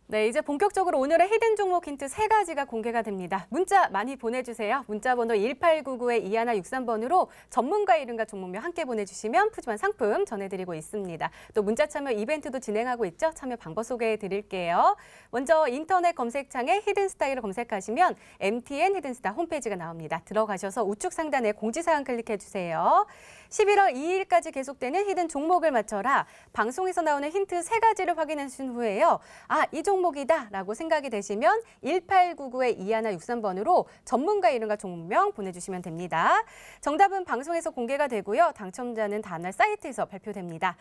네, 이제 본격적으로 오늘의 히든 종목 힌트 3가지가 공개가 됩니다. 문자 많이 보내주세요. 문자 번호 1899-2163번으로 전문가 이름과 종목명 함께 보내주시면 푸짐한 상품 전해드리고 있습니다. 또 문자 참여 이벤트도 진행하고 있죠. 참여 방법 소개해 드릴게요. 먼저 인터넷 검색창에 히든스타일을 검색하시면 MTN 히든스타 홈페이지가 나옵니다. 들어가셔서 우측 상단에 공지사항 클릭해 주세요. 11월 2일까지 계속되는 히든 종목을 맞춰라. 방송에서 나오는 힌트 3가지를 확인하신 후에요. 아, 이 종목이다 라고 생각이 되시면 1899-2163번으로 전문가 이름과 종목명 보내주시면 됩니다. 정답은 방송에서 공개가 되고요. 당첨자는 다음날 사이트에서 발표됩니다.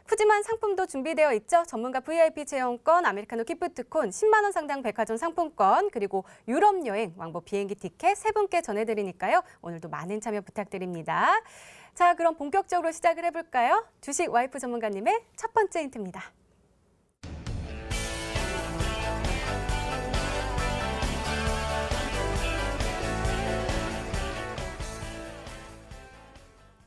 푸짐한 상품도 준비되어 있죠. 전문가 VIP 체험권, 아메리카노 기프트콘, 10만 원 상당 백화점 상품권, 그리고 유럽 여행 왕복 비행기 티켓 3분께 전해드리니까요. 오늘도 많은 참여 부탁드립니다. 자, 그럼 본격적으로 시작을 해볼까요? 주식 와이프 전문가님의 첫 번째 힌트입니다.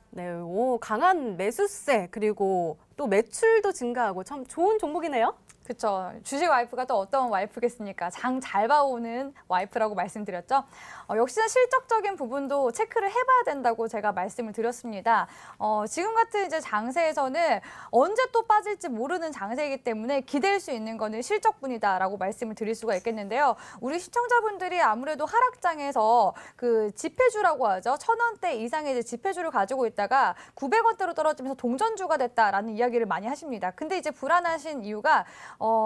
네, 오, 강한 매수세 그리고 또 매출도 증가하고 참 좋은 종목이네요. 그렇죠. 주식 와이프가 또 어떤 와이프겠습니까? 장 잘 봐오는 와이프라고 말씀드렸죠. 역시나 실적적인 부분도 체크를 해봐야 된다고 제가 말씀을 드렸습니다. 지금 같은 이제 장세에서는 언제 또 빠질지 모르는 장세이기 때문에 기댈 수 있는 거는 실적뿐이다라고 말씀을 드릴 수가 있겠는데요. 우리 시청자분들이 아무래도 하락장에서 그 지폐주라고 하죠. 1,000원대 이상의 이제 지폐주를 가지고 있다가 900원대로 떨어지면서 동전주가 됐다라는 이야기를 많이 하십니다. 근데 이제 불안하신 이유가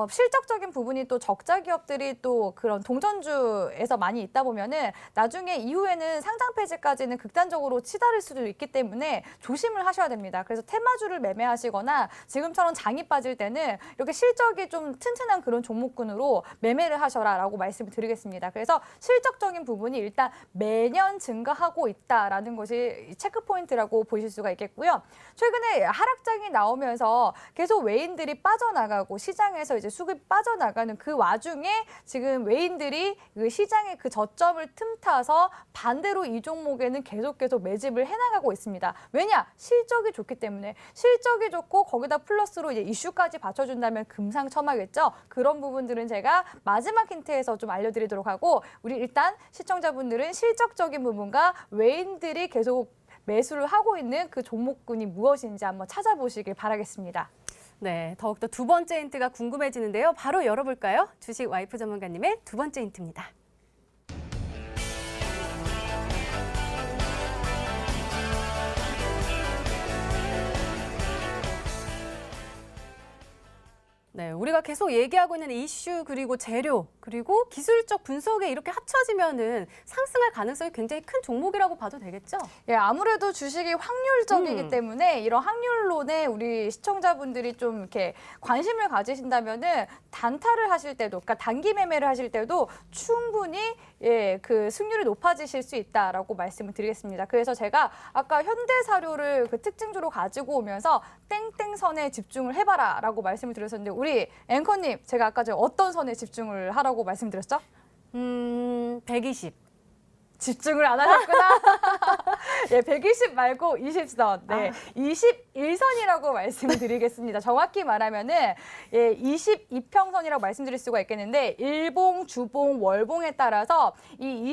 실적적인 부분이 또 적자 기업들이 또 그런 동전주에서 많이 있다 보면은 나중에 이후에는 상장 폐지까지는 극단적으로 치달을 수도 있기 때문에 조심을 하셔야 됩니다. 그래서 테마주를 매매하시거나 지금처럼 장이 빠질 때는 이렇게 실적이 좀 튼튼한 그런 종목군으로 매매를 하셔라라고 말씀을 드리겠습니다. 그래서 실적적인 부분이 일단 매년 증가하고 있다라는 것이 체크 포인트라고 보실 수가 있겠고요. 최근에 하락장이 나오면서 계속 외인들이 빠져나가고 시장에서 이제 수급이 빠져나가는 그 와중에 지금 외인들이 그 시장의 그 저점을 틈타서 반대로 이 종목에는 계속 매집을 해나가고 있습니다. 왜냐? 실적이 좋기 때문에. 실적이 좋고 거기다 플러스로 이제 이슈까지 받쳐준다면 금상첨화겠죠. 그런 부분들은 제가 마지막 힌트에서 좀 알려드리도록 하고 우리 일단 시청자분들은 실적적인 부분과 외인들이 계속 매수를 하고 있는 그 종목군이 무엇인지 한번 찾아보시길 바라겠습니다. 네, 더욱더 두 번째 힌트가 궁금해지는데요. 바로 열어볼까요? 주식 와이프 전문가님의 두 번째 힌트입니다. 네, 우리가 계속 얘기하고 있는 이슈 그리고 재료 그리고 기술적 분석에 이렇게 합쳐지면은 상승할 가능성이 굉장히 큰 종목이라고 봐도 되겠죠? 예, 아무래도 주식이 확률적이기 때문에 이런 확률론에 우리 시청자분들이 좀 이렇게 관심을 가지신다면은 단타를 하실 때도, 그러니까 단기 매매를 하실 때도 충분히 그 승률이 높아지실 수 있다라고 말씀을 드리겠습니다. 그래서 제가 아까 현대사료를 그 특징주로 가지고 오면서 땡땡선에 집중을 해봐라라고 말씀을 드렸었는데 우리 앵커님, 제가 아까 어떤 선에 집중을 하라고 말씀드렸죠? 120. 집중을 안 하셨구나. 예, 120 말고 20선. 네, 21선이라고 말씀을 드리겠습니다. 정확히 말하면은 22평선이라고 말씀드릴 수가 있겠는데 일봉, 주봉, 월봉에 따라서 이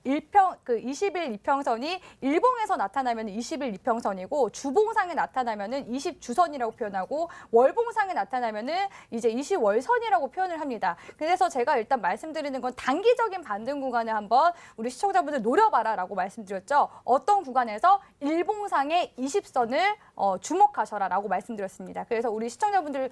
21평선이 일봉에서 나타나면 21평선이고 주봉상에 나타나면은 20주선이라고 표현하고 월봉상에 나타나면은 이제 20월선이라고 표현을 합니다. 그래서 제가 일단 말씀드리는 건 단기적인 반등 구간을 한번 우리 시청자분들 노려봐라라고 말씀드렸죠. 어떤 구간에서 일봉상의 20선을 주목하셔라라고 말씀드렸습니다. 그래서 우리 시청자분들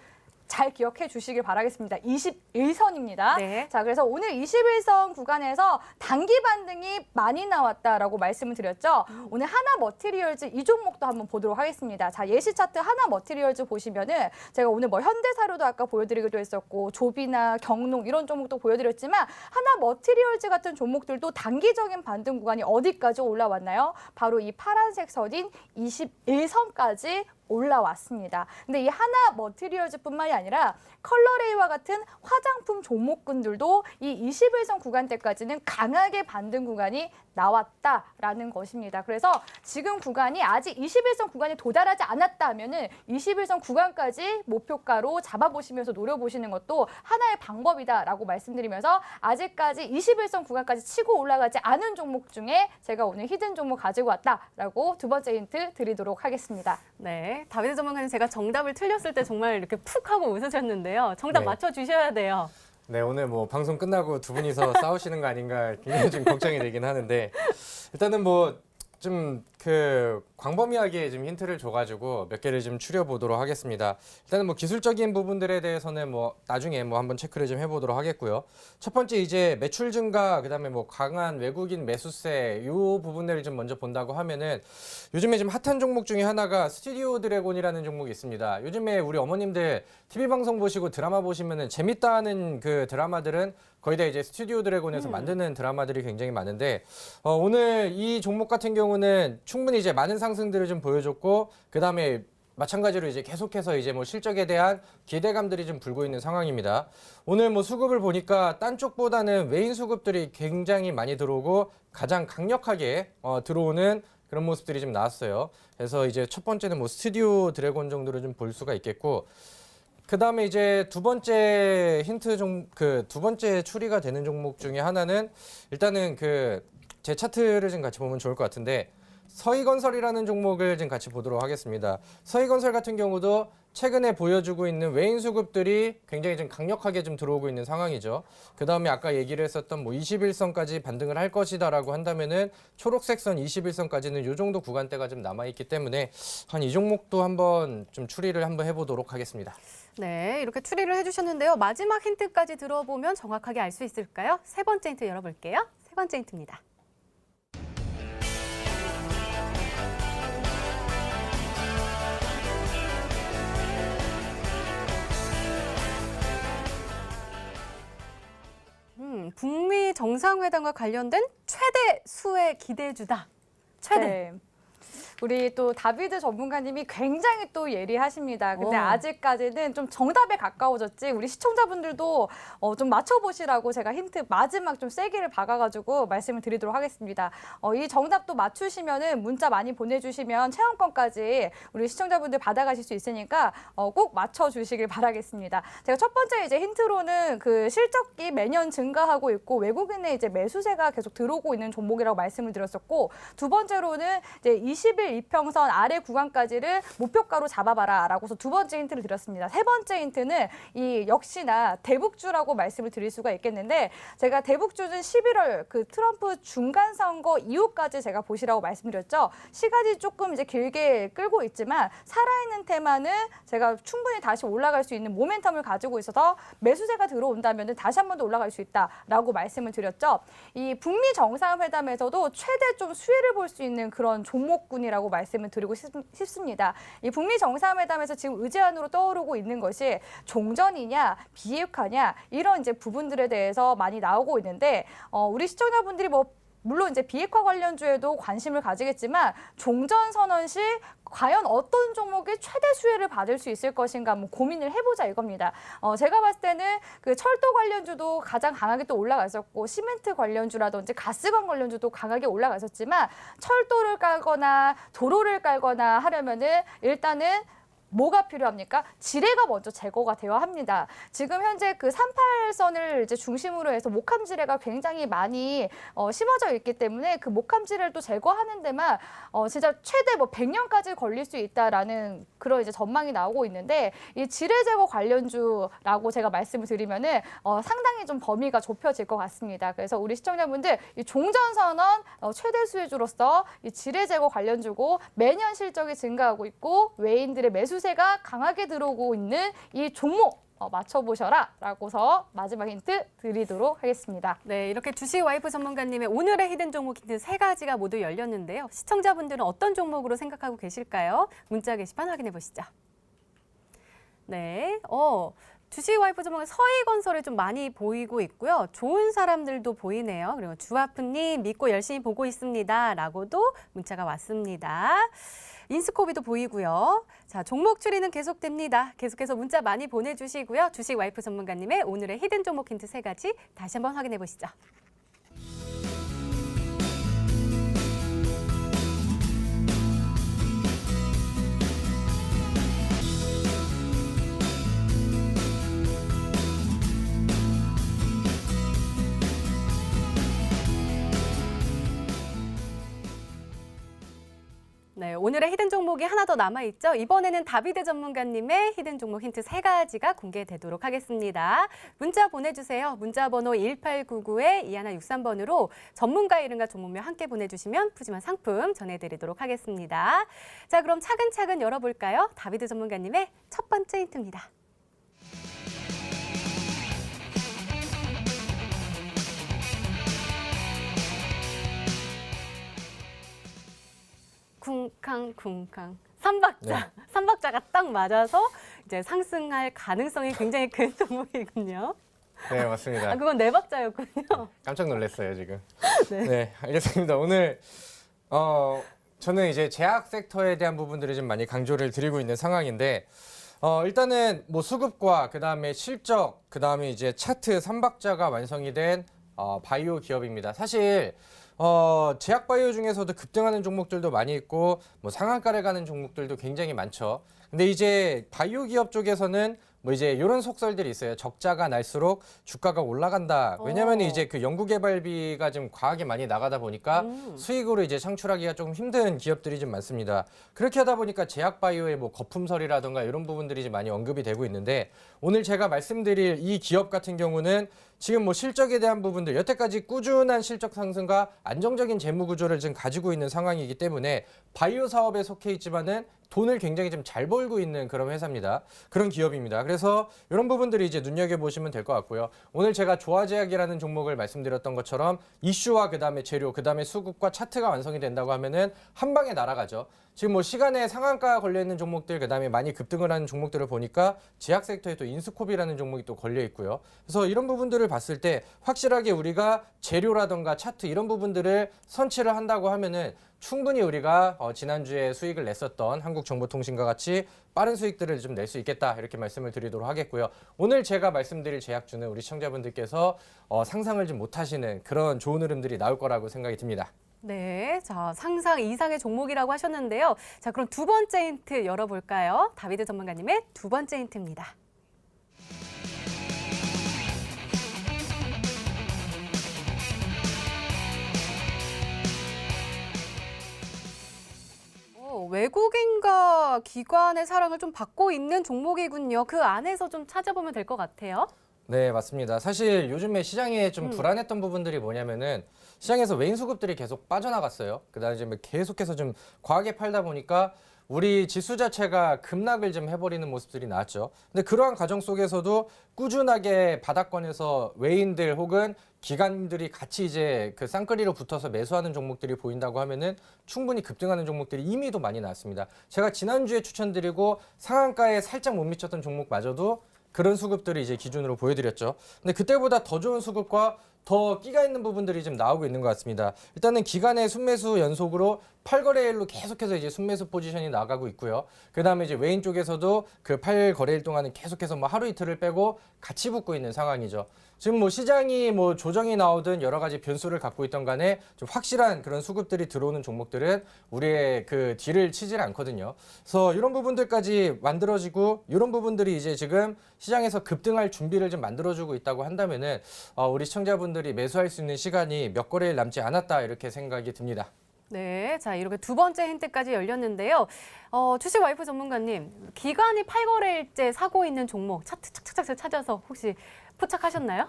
잘 기억해 주시길 바라겠습니다. 21선입니다. 네. 자, 그래서 오늘 21선 구간에서 단기 반등이 많이 나왔다라고 말씀을 드렸죠. 오늘 하나 머티리얼즈 이 종목도 한번 보도록 하겠습니다. 자, 예시 차트 하나 머티리얼즈 보시면은 제가 오늘 뭐 현대사료도 아까 보여드리기도 했었고 조비나 경농 이런 종목도 보여드렸지만 하나 머티리얼즈 같은 종목들도 단기적인 반등 구간이 어디까지 올라왔나요? 바로 이 파란색 선인 21선까지 올라왔습니다. 근데 이 하나 머티리얼즈뿐만이 아니라 컬러레이와 같은 화장품 종목군들도 이 21선 구간대까지는 강하게 반등 구간이 나왔다라는 것입니다. 그래서 지금 구간이 아직 21선 구간에 도달하지 않았다 하면은 21선 구간까지 목표가로 잡아보시면서 노려보시는 것도 하나의 방법이다라고 말씀드리면서 아직까지 21선 구간까지 치고 올라가지 않은 종목 중에 제가 오늘 히든 종목 가지고 왔다라고 두 번째 힌트 드리도록 하겠습니다. 네, 다비드 전문가님 제가 정답을 틀렸을 때 정말 이렇게 푹 하고 웃으셨는데요. 정답 네. 맞춰주셔야 돼요. 네, 오늘 뭐 방송 끝나고 두 분이서 싸우시는 거 아닌가 굉장히 좀 걱정이 되긴 하는데 일단은 뭐 좀 그 광범위하게 좀 힌트를 줘가지고 몇 개를 좀 추려보도록 하겠습니다. 일단은 뭐 기술적인 부분들에 대해서는 뭐 나중에 뭐 한번 체크를 좀 해보도록 하겠고요. 첫 번째 이제 매출 증가, 그다음에 뭐 강한 외국인 매수세 이 부분들을 좀 먼저 본다고 하면은 요즘에 좀 핫한 종목 중에 하나가 스튜디오 드래곤이라는 종목이 있습니다. 요즘에 우리 어머님들 TV 방송 보시고 드라마 보시면은 재밌다 하는 그 드라마들은 거의 다 이제 스튜디오 드래곤에서 만드는 드라마들이 굉장히 많은데 오늘 이 종목 같은 경우는 충분히 이제 많은 상승들을 좀 보여줬고 그다음에 마찬가지로 이제 계속해서 이제 뭐 실적에 대한 기대감들이 좀 불고 있는 상황입니다. 오늘 뭐 수급을 보니까 딴 쪽보다는 외인 수급들이 굉장히 많이 들어오고 가장 강력하게 들어오는 그런 모습들이 좀 나왔어요. 그래서 이제 첫 번째는 뭐 스튜디오 드래곤 정도로 좀 볼 수가 있겠고 그 다음에 이제 두 번째 힌트 두 번째 추리가 되는 종목 중에 하나는 일단은 제 차트를 좀 같이 보면 좋을 것 같은데 서희건설이라는 종목을 좀 같이 보도록 하겠습니다. 서희건설 같은 경우도 최근에 보여주고 있는 외인 수급들이 굉장히 좀 강력하게 좀 들어오고 있는 상황이죠. 그 다음에 아까 얘기를 했었던 뭐 21선까지 반등을 할 것이다라고 한다면은 초록색 선 21선까지는 이 정도 구간대가 좀 남아있기 때문에 한 이 종목도 한번 좀 추리를 한번 해보도록 하겠습니다. 네, 이렇게 추리를 해주셨는데요. 마지막 힌트까지 들어보면 정확하게 알 수 있을까요? 세 번째 힌트 열어볼게요. 세 번째 힌트입니다. 북미 정상회담과 관련된 최대 수혜 기대주다. 최대. 네. 우리 또 다비드 전문가님이 굉장히 또 예리하십니다. 근데 아직까지는 좀 정답에 가까워졌지 우리 시청자분들도 좀 맞춰보시라고 제가 힌트 마지막 좀 세기를 박아가지고 말씀을 드리도록 하겠습니다. 이 정답도 맞추시면은 문자 많이 보내주시면 체험권까지 우리 시청자분들 받아가실 수 있으니까 꼭 맞춰주시길 바라겠습니다. 제가 첫 번째 이제 힌트로는 그 실적이 매년 증가하고 있고 외국인의 이제 매수세가 계속 들어오고 있는 종목이라고 말씀을 드렸었고 두 번째로는 이제 20일 이평선 아래 구간까지를 목표가로 잡아봐라라고서 두 번째 힌트를 드렸습니다. 세 번째 힌트는 이 역시나 대북주라고 말씀을 드릴 수가 있겠는데 제가 대북주는 11월 그 트럼프 중간 선거 이후까지 제가 보시라고 말씀드렸죠. 시간이 조금 이제 길게 끌고 있지만 살아있는 테마는 제가 충분히 다시 올라갈 수 있는 모멘텀을 가지고 있어서 매수세가 들어온다면 다시 한 번 더 올라갈 수 있다라고 말씀을 드렸죠. 이 북미 정상회담에서도 최대 좀 수혜를 볼 수 있는 그런 종목군이라고 말씀을 드리고 싶습니다. 이 북미 정상회담에서 지금 의제안으로 떠오르고 있는 것이 종전이냐 비핵화냐 이런 이제 부분들에 대해서 많이 나오고 있는데 우리 시청자분들이 물론 이제 비핵화 관련주에도 관심을 가지겠지만 종전 선언 시 과연 어떤 종목이 최대 수혜를 받을 수 있을 것인가 한번 고민을 해보자 이겁니다. 제가 봤을 때는 그 철도 관련주도 가장 강하게 또 올라갔었고 시멘트 관련주라든지 가스관 관련주도 강하게 올라갔었지만 철도를 깔거나 도로를 깔거나 하려면은 일단은 뭐가 필요합니까? 지뢰가 먼저 제거가 되어야 합니다. 지금 현재 그 38선을 이제 중심으로 해서 목함 지뢰가 굉장히 많이 심어져 있기 때문에 그 목함 지뢰를 또 제거하는 데만 진짜 최대 100년까지 걸릴 수 있다라는 그런 이제 전망이 나오고 있는데 이 지뢰 제거 관련주라고 제가 말씀을 드리면은 상당히 좀 범위가 좁혀질 것 같습니다. 그래서 우리 시청자분들 이 종전 선언 최대 수혜주로서 이 지뢰 제거 관련주고 매년 실적이 증가하고 있고 외인들의 매수 추세가 강하게 들어오고 있는 이 종목 맞춰보셔라 라고서 마지막 힌트 드리도록 하겠습니다. 네, 이렇게 주식 와이프 전문가님의 오늘의 히든 종목 힌트 3가지가 모두 열렸는데요. 시청자분들은 어떤 종목으로 생각하고 계실까요? 문자 게시판 확인해 보시죠. 네, 주식 와이프 전문가 서희건설에 좀 많이 보이고 있고요. 좋은 사람들도 보이네요. 그리고 주아프님 믿고 열심히 보고 있습니다. 라고도 문자가 왔습니다. 인스코비도 보이고요. 자, 종목 추리는 계속됩니다. 계속해서 문자 많이 보내주시고요. 주식 와이프 전문가님의 오늘의 히든 종목 힌트 3가지 다시 한번 확인해 보시죠. 네, 오늘의 히든 종목이 하나 더 남아있죠. 이번에는 다비드 전문가님의 히든 종목 힌트 3가지가 공개되도록 하겠습니다. 문자 보내주세요. 문자 번호 1899-2163번으로 전문가 이름과 종목명 함께 보내주시면 푸짐한 상품 전해드리도록 하겠습니다. 자, 그럼 차근차근 열어볼까요? 다비드 전문가님의 첫 번째 힌트입니다. 쿵쾅쿵쾅. 삼박자. 삼박자가 딱 맞아서 이제 상승할 가능성이 굉장히 큰 종목이군요. 네, 맞습니다. 아, 그건 4박자였군요. 깜짝 놀랐어요, 지금. 네. 네, 알겠습니다. 오늘 저는 이제 제약 섹터에 대한 부분들을 좀 많이 강조를 드리고 있는 상황인데 일단은 뭐 수급과 그다음에 실적, 그다음에 이제 차트 3박자가 완성이 된 바이오 기업입니다. 사실 제약 바이오 중에서도 급등하는 종목들도 많이 있고 뭐 상한가를 가는 종목들도 굉장히 많죠. 근데 이제 바이오 기업 쪽에서는 뭐 이제 이런 속설들이 있어요. 적자가 날수록 주가가 올라간다. 왜냐면 이제 그 연구개발비가 좀 과하게 많이 나가다 보니까 수익으로 이제 창출하기가 조금 힘든 기업들이 좀 많습니다. 그렇게 하다 보니까 제약 바이오의 뭐 거품설이라든가 이런 부분들이 좀 많이 언급이 되고 있는데 오늘 제가 말씀드릴 이 기업 같은 경우는 지금 뭐 실적에 대한 부분들 여태까지 꾸준한 실적 상승과 안정적인 재무 구조를 지금 가지고 있는 상황이기 때문에 바이오 사업에 속해 있지만은 돈을 굉장히 좀 잘 벌고 있는 그런 회사입니다. 그런 기업입니다. 그래서 이런 부분들이 이제 눈여겨보시면 될 것 같고요. 오늘 제가 조화제약이라는 종목을 말씀드렸던 것처럼 이슈와 그다음에 재료, 그다음에 수급과 차트가 완성이 된다고 하면은 한 방에 날아가죠. 지금 뭐 시간에 상한가 걸려있는 종목들, 그다음에 많이 급등을 하는 종목들을 보니까 제약 섹터에 또 인스코비라는 종목이 또 걸려 있고요. 그래서 이런 부분들을 봤을 때 확실하게 우리가 재료라든가 차트 이런 부분들을 선취를 한다고 하면은 충분히 우리가 지난주에 수익을 냈었던 한국정보통신과 같이 빠른 수익들을 좀 낼 수 있겠다 이렇게 말씀을 드리도록 하겠고요. 오늘 제가 말씀드릴 제약주는 우리 시청자분들께서 상상을 좀 못하시는 그런 좋은 흐름들이 나올 거라고 생각이 듭니다. 네, 자, 상상 이상의 종목이라고 하셨는데요. 자, 그럼 두 번째 힌트 열어볼까요? 다비드 전문가님의 두 번째 힌트입니다. 외국인과 기관의 사랑을 좀 받고 있는 종목이군요. 그 안에서 좀 찾아보면 될 것 같아요. 네, 맞습니다. 사실 요즘에 시장에 좀 불안했던 부분들이 뭐냐면은 시장에서 외인 수급들이 계속 빠져나갔어요. 그다음에 이제 계속해서 좀 과하게 팔다 보니까 우리 지수 자체가 급락을 좀 해버리는 모습들이 나왔죠. 근데 그러한 과정 속에서도 꾸준하게 바닥권에서 외인들 혹은 기관들이 같이 이제 그 쌍끌이로 붙어서 매수하는 종목들이 보인다고 하면은 충분히 급등하는 종목들이 이미도 많이 나왔습니다. 제가 지난주에 추천드리고 상한가에 살짝 못 미쳤던 종목마저도 그런 수급들을 이제 기준으로 보여드렸죠. 근데 그때보다 더 좋은 수급과 더 끼가 있는 부분들이 좀 나오고 있는 것 같습니다. 일단은 기간의 순매수 연속으로 8거래일로 계속해서 이제 순매수 포지션이 나가고 있고요. 그 다음에 이제 외인 쪽에서도 그 8거래일 동안은 계속해서 뭐 하루 이틀을 빼고 같이 붙고 있는 상황이죠. 지금 뭐 시장이 뭐 조정이 나오든 여러 가지 변수를 갖고 있던 간에 좀 확실한 그런 수급들이 들어오는 종목들은 우리의 그 뒤를 치질 않거든요. 그래서 이런 부분들까지 만들어지고 이런 부분들이 이제 지금 시장에서 급등할 준비를 좀 만들어주고 있다고 한다면은 우리 시청자분들이 매수할 수 있는 시간이 몇 거래일 남지 않았다 이렇게 생각이 듭니다. 네, 자 이렇게 두 번째 힌트까지 열렸는데요. 주식 와이프 전문가님, 기관이 8거래일째 사고 있는 종목 차트 착착착 찾아서 혹시 포착하셨나요?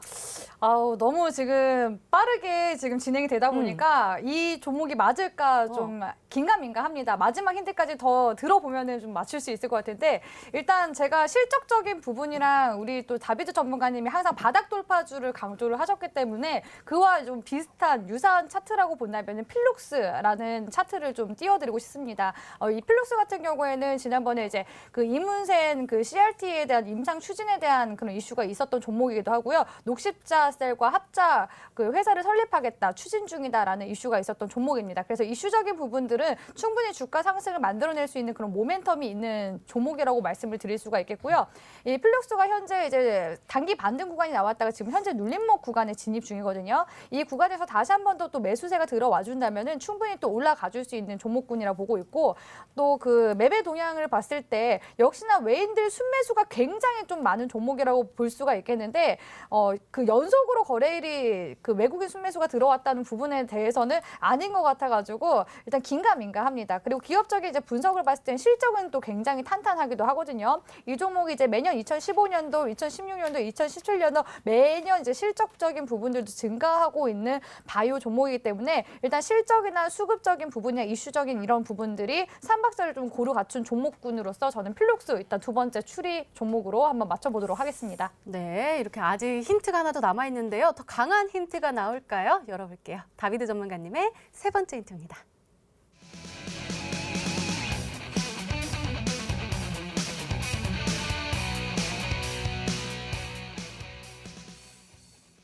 아우, 너무 지금 빠르게 지금 진행이 되다 보니까 이 종목이 맞을까 좀 긴가민가 합니다. 마지막 힌트까지 더 들어보면은 좀 맞출 수 있을 것 같은데, 일단 제가 실적적인 부분이랑 우리 또 다비드 전문가님이 항상 바닥 돌파주를 강조를 하셨기 때문에 그와 좀 비슷한 유사한 차트라고 본다면 필룩스라는 차트를 좀 띄워드리고 싶습니다. 이 필룩스 같은 경우에는 지난번에 이제 그 이문센 그 CRT에 대한 임상 추진에 대한 그런 이슈가 있었던 종목이기도 하고요. 녹십자셀과 합자 그 회사를 설립하겠다, 추진 중이다라는 이슈가 있었던 종목입니다. 그래서 이슈적인 부분들은 충분히 주가 상승을 만들어낼 수 있는 그런 모멘텀이 있는 종목이라고 말씀을 드릴 수가 있겠고요. 이 필룩스가 현재 이제 단기 반등 구간이 나왔다가 지금 현재 눌림목 구간에 진입 중이거든요. 이 구간에서 다시 한 번 더 또 매수세가 들어와 준다면은 충분히 또 올라가 줄 수 있는 종목군이라 보고 있고, 또 그 매매 동향을 봤을 때 역시나 외인들 순매수가 굉장히 좀 많은 종목이라고 볼 수가 있겠는데, 그 연속으로 거래일이 그 외국인 순매수가 들어왔다는 부분에 대해서는 아닌 것 같아가지고 일단 긴가민가 합니다. 그리고 기업적인 이제 분석을 봤을 땐 실적은 또 굉장히 탄탄하기도 하거든요. 이 종목이 이제 매년 2015년도, 2016년도, 2017년도 매년 이제 실적적인 부분들도 증가하고 있는 바이오 종목이기 때문에 일단 실적이나 수급적인 부분이나 이슈적인 이런 부분들이 삼박자를 좀 고루 갖춘 종목군으로서 저는 필룩스 일단 두 번째 추리 종목으로 한번 맞춰보도록 하겠습니다. 네, 이렇게 아직 힌트가 하나 더 남아있는데요. 더 강한 힌트가 나올까요? 열어볼게요. 다비드 전문가님의 세 번째 힌트입니다.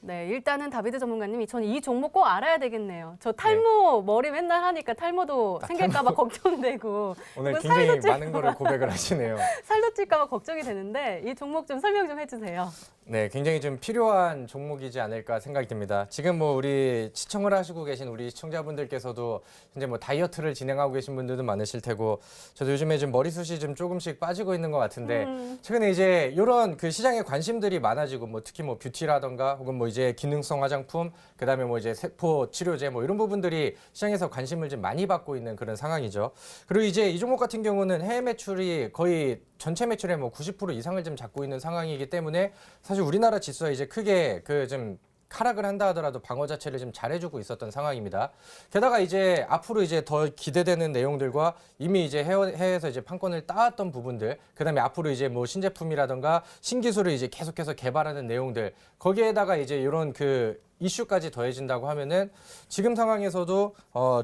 네, 일단은 다비드 전문가님이 저는 이 종목 꼭 알아야 되겠네요. 저 탈모 머리 맨날 하니까 탈모도 생길까 봐 걱정되고 오늘 이거 굉장히 살도 찔- 많은 거를 고백을 하시네요. 살도 찔까 봐 걱정이 되는데 이 종목 좀 설명 좀 해주세요. 네, 굉장히 좀 필요한 종목이지 않을까 생각이 듭니다. 지금 뭐 우리 시청을 하시고 계신 우리 시청자분들께서도 현재 뭐 다이어트를 진행하고 계신 분들도 많으실 테고, 저도 요즘에 좀 머리숱이 좀 조금씩 빠지고 있는 것 같은데, 최근에 이제 이런 그 시장에 관심들이 많아지고, 뭐 특히 뭐 뷰티라던가 혹은 뭐 이제 기능성 화장품, 그다음에 뭐 이제 세포 치료제 뭐 이런 부분들이 시장에서 관심을 좀 많이 받고 있는 그런 상황이죠. 그리고 이제 이 종목 같은 경우는 해외 매출이 거의 전체 매출의 뭐 90% 이상을 좀 잡고 있는 상황이기 때문에 사실 우리나라 지수가 이제 크게 그 좀 하락을 한다 하더라도 방어 자체를 좀 잘해주고 있었던 상황입니다. 게다가 이제 앞으로 이제 더 기대되는 내용들과 이미 이제 해외에서 이제 판권을 따왔던 부분들, 그다음에 앞으로 이제 뭐 신제품이라던가 신기술을 이제 계속해서 개발하는 내용들, 거기에다가 이제 이런 그 이슈까지 더해진다고 하면은 지금 상황에서도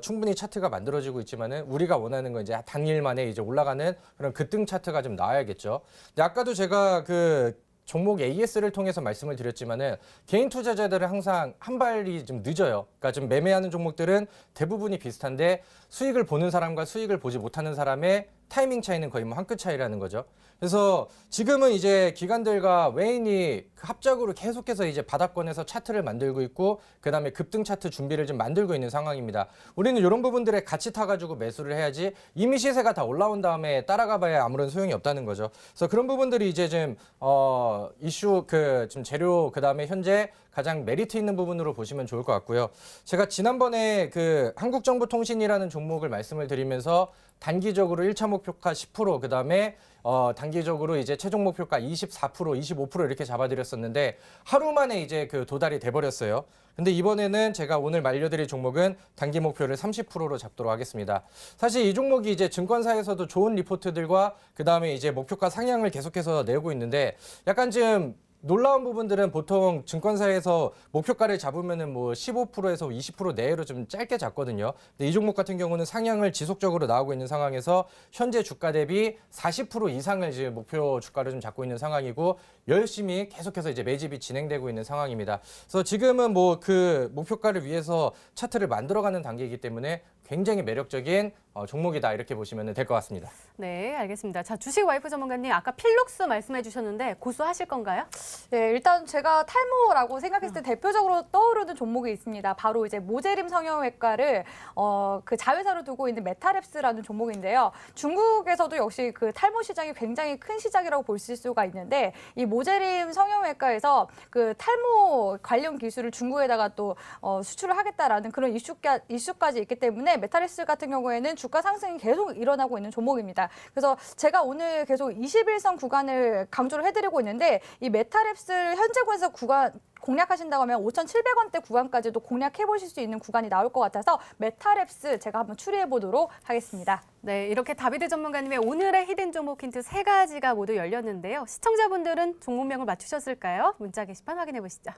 충분히 차트가 만들어지고 있지만은 우리가 원하는 건 이제 당일 만에 이제 올라가는 그런 급등 차트가 좀 나와야겠죠. 근데 아까도 제가 그 종목 AS를 통해서 말씀을 드렸지만은 개인 투자자들은 항상 한 발이 좀 늦어요. 그러니까 좀 매매하는 종목들은 대부분이 비슷한데 수익을 보는 사람과 수익을 보지 못하는 사람의 타이밍 차이는 거의 뭐 한 끗 차이라는 거죠. 그래서 지금은 이제 기관들과 외인이 합작으로 계속해서 이제 바닥권에서 차트를 만들고 있고, 그다음에 급등 차트 준비를 좀 만들고 있는 상황입니다. 우리는 이런 부분들에 같이 타가지고 매수를 해야지 이미 시세가 다 올라온 다음에 따라가봐야 아무런 소용이 없다는 거죠. 그래서 그런 부분들이 이제 좀 이슈 그 좀 재료, 그다음에 현재 가장 메리트 있는 부분으로 보시면 좋을 것 같고요. 제가 지난번에 그 한국정보통신이라는 종목을 말씀을 드리면서 단기적으로 1차 목표가 10%, 그다음에 단기적으로 이제 최종 목표가 24%, 25% 이렇게 잡아드렸었는데 하루 만에 이제 그 도달이 돼버렸어요. 근데 이번에는 제가 오늘 말려드릴 종목은 단기 목표를 30%로 잡도록 하겠습니다. 사실 이 종목이 이제 증권사에서도 좋은 리포트들과 그다음에 이제 목표가 상향을 계속해서 내고 있는데, 약간 좀 놀라운 부분들은 보통 증권사에서 목표가를 잡으면은 뭐 15%에서 20% 내외로 좀 짧게 잡거든요. 근데 이 종목 같은 경우는 상향을 지속적으로 나오고 있는 상황에서 현재 주가 대비 40% 이상을 이제 목표 주가를 좀 잡고 있는 상황이고, 열심히 계속해서 이제 매집이 진행되고 있는 상황입니다. 그래서 지금은 뭐 그 목표가를 위해서 차트를 만들어가는 단계이기 때문에 굉장히 매력적인 종목이다, 이렇게 보시면 될 것 같습니다. 네, 알겠습니다. 자, 주식 와이프 전문가님 아까 필룩스 말씀해 주셨는데 고수하실 건가요? 네, 일단 제가 탈모라고 생각했을 때 대표적으로 떠오르는 종목이 있습니다. 바로 이제 모제림 성형외과를 그 자회사로 두고 있는 메타랩스라는 종목인데요. 중국에서도 역시 그 탈모 시장이 굉장히 큰 시장이라고 볼 수가 있는데, 이 모제림 성형외과에서 그 탈모 관련 기술을 중국에다가 또 수출을 하겠다라는 그런 이슈까지 있기 때문에 메타랩스 같은 경우에는 주가 상승이 계속 일어나고 있는 종목입니다. 그래서 제가 오늘 계속 21선 구간을 강조를 해드리고 있는데, 이 메타 메타랩스를 현재 구간에서 공략하신다고 하면 5,700원대 구간까지도 공략해 보실 수 있는 구간이 나올 것 같아서 메타랩스 제가 한번 추리해 보도록 하겠습니다. 네, 이렇게 다비드 전문가님의 오늘의 히든 종목 힌트 3가지가 모두 열렸는데요. 시청자분들은 종목명을 맞추셨을까요? 문자 게시판 확인해 보시죠.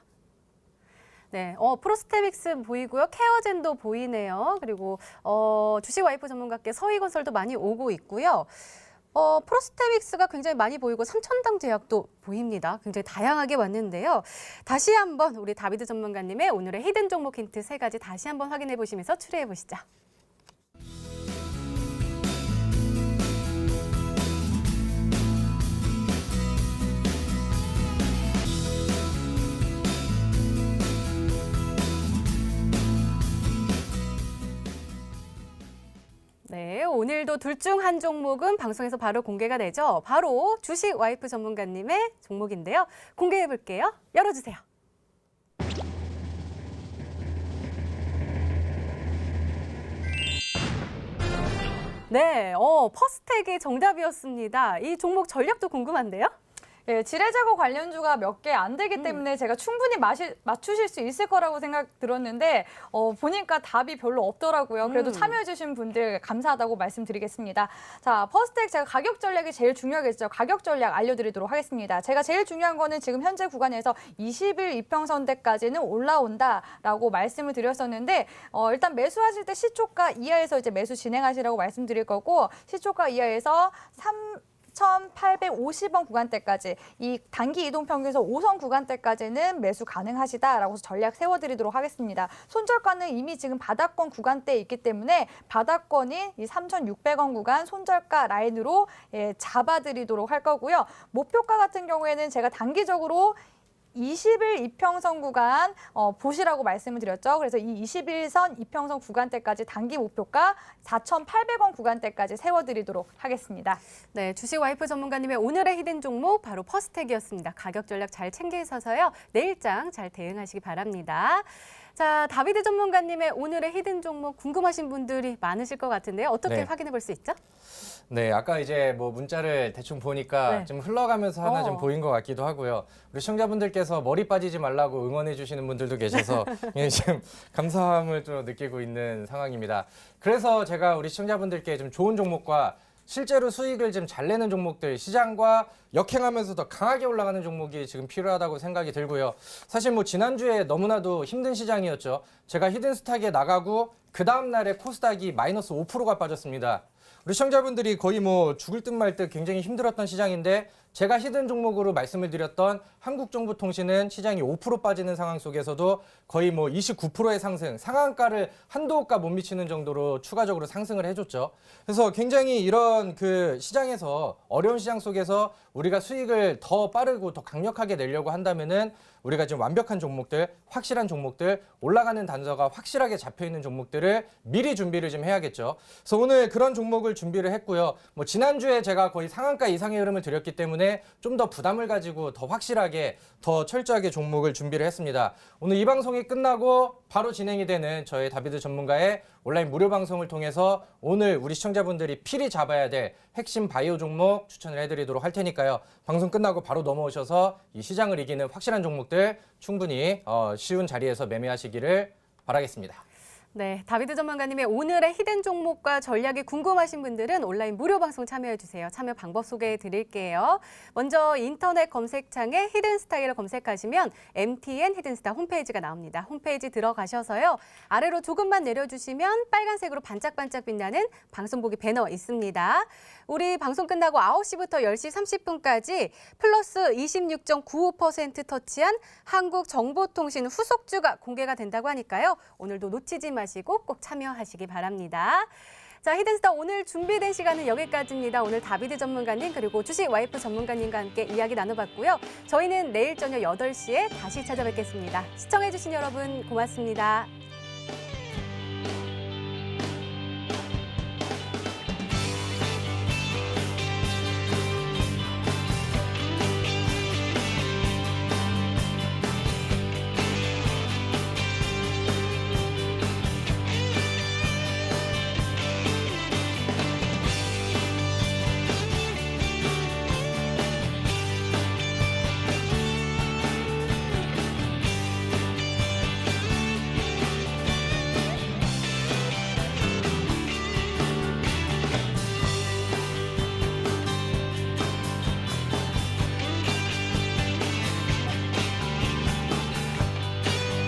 네, 프로스테믹스 보이고요. 케어젠도 보이네요. 그리고 주식 와이프 전문가께 서희건설도 많이 오고 있고요. 프로스테믹스가 굉장히 많이 보이고 삼천당 제약도 보입니다. 굉장히 다양하게 왔는데요. 다시 한번 우리 다비드 전문가님의 오늘의 히든 종목 힌트 3가지 다시 한번 확인해 보시면서 추리해 보시죠. 네, 오늘도 둘 중 한 종목은 방송에서 바로 공개가 되죠. 바로 주식 와이프 전문가님의 종목인데요. 공개해 볼게요. 열어주세요. 네, 퍼스텍이 정답이었습니다. 이 종목 전략도 궁금한데요. 예, 지뢰제거 관련주가 몇 개 안 되기 때문에 제가 충분히 맞추실 수 있을 거라고 생각 들었는데 보니까 답이 별로 없더라고요. 그래도 참여해주신 분들 감사하다고 말씀드리겠습니다. 자, 퍼스텍 제가 가격 전략이 제일 중요하겠죠. 가격 전략 알려드리도록 하겠습니다. 제가 제일 중요한 거는 지금 현재 구간에서 20일 이평선대까지는 올라온다라고 말씀을 드렸었는데 일단 매수하실 때 시초가 이하에서 이제 매수 진행하시라고 말씀드릴 거고 시초가 이하에서 3,850원 구간대까지 이 단기 이동 평균에서 5선 구간대까지는 매수 가능하시다라고 해서 전략 세워드리도록 하겠습니다. 손절가는 이미 지금 바닥권 구간대에 있기 때문에 바닥권인 이 3,600원 구간 손절가 라인으로 잡아드리도록 할 거고요. 목표가 같은 경우에는 제가 단기적으로 20일 이평선 구간 보시라고 말씀을 드렸죠. 그래서 이 21선 이평선 구간대까지 단기 목표가 4,800원 구간대까지 세워드리도록 하겠습니다. 네, 주식 와이프 전문가님의 오늘의 히든 종목 바로 퍼스텍이었습니다. 가격 전략 잘 챙기셔서요. 내일장 잘 대응하시기 바랍니다. 자, 다비드 전문가님의 오늘의 히든 종목 궁금하신 분들이 많으실 것 같은데요. 어떻게 네. 확인해 볼 수 있죠? 네, 아까 이제 뭐 문자를 대충 보니까 네. 좀 흘러가면서 하나 좀 보인 것 같기도 하고요. 우리 시청자분들께서 머리 빠지지 말라고 응원해 주시는 분들도 계셔서 지금 감사함을 좀 느끼고 있는 상황입니다. 그래서 제가 우리 시청자분들께 좀 좋은 종목과 실제로 수익을 좀 잘 내는 종목들, 시장과 역행하면서 더 강하게 올라가는 종목이 지금 필요하다고 생각이 들고요. 사실 뭐 지난주에 너무나도 힘든 시장이었죠. 제가 히든스탁에 나가고 그 다음 날에 코스닥이 마이너스 5%가 빠졌습니다. 우리 시청자분들이 거의 뭐 죽을 듯 말 듯 굉장히 힘들었던 시장인데 제가 히든 종목으로 말씀을 드렸던 한국정보통신은 시장이 5% 빠지는 상황 속에서도 거의 뭐 29%의 상승, 상한가를 한도가 못 미치는 정도로 추가적으로 상승을 해줬죠. 그래서 굉장히 이런 그 시장에서 어려운 시장 속에서 우리가 수익을 더 빠르고 더 강력하게 내려고 한다면은 우리가 지금 완벽한 종목들, 확실한 종목들, 올라가는 단서가 확실하게 잡혀있는 종목들을 미리 준비를 좀 해야겠죠. 그래서 오늘 그런 종목을 준비를 했고요. 뭐 지난주에 제가 거의 상한가 이상의 흐름을 드렸기 때문에 좀 더 부담을 가지고 더 확실하게, 더 철저하게 종목을 준비를 했습니다. 오늘 이 방송이 끝나고 바로 진행이 되는 저희 다비드 전문가의 온라인 무료 방송을 통해서 오늘 우리 시청자분들이 필히 잡아야 될 핵심 바이오 종목 추천을 해드리도록 할 테니까요. 방송 끝나고 바로 넘어오셔서 이 시장을 이기는 확실한 종목들 충분히 쉬운 자리에서 매매하시기를 바라겠습니다. 네, 다비드 전문가님의 오늘의 히든 종목과 전략이 궁금하신 분들은 온라인 무료 방송 참여해주세요. 참여 방법 소개해 드릴게요. 먼저 인터넷 검색창에 히든스탁을 검색하시면 MTN 히든스탁 홈페이지가 나옵니다. 홈페이지 들어가셔서요. 아래로 조금만 내려주시면 빨간색으로 반짝반짝 빛나는 방송 보기 배너 있습니다. 우리 방송 끝나고 9시부터 10시 30분까지 플러스 26.95% 터치한 한국정보통신 후속주가 공개가 된다고 하니까요. 오늘도 놓치지 마시고 꼭 참여하시기 바랍니다. 자, 히든스탁 오늘 준비된 시간은 여기까지입니다. 오늘 다비드 전문가님 그리고 주식 와이프 전문가님과 함께 이야기 나눠봤고요. 저희는 내일 저녁 8시에 다시 찾아뵙겠습니다. 시청해주신 여러분 고맙습니다.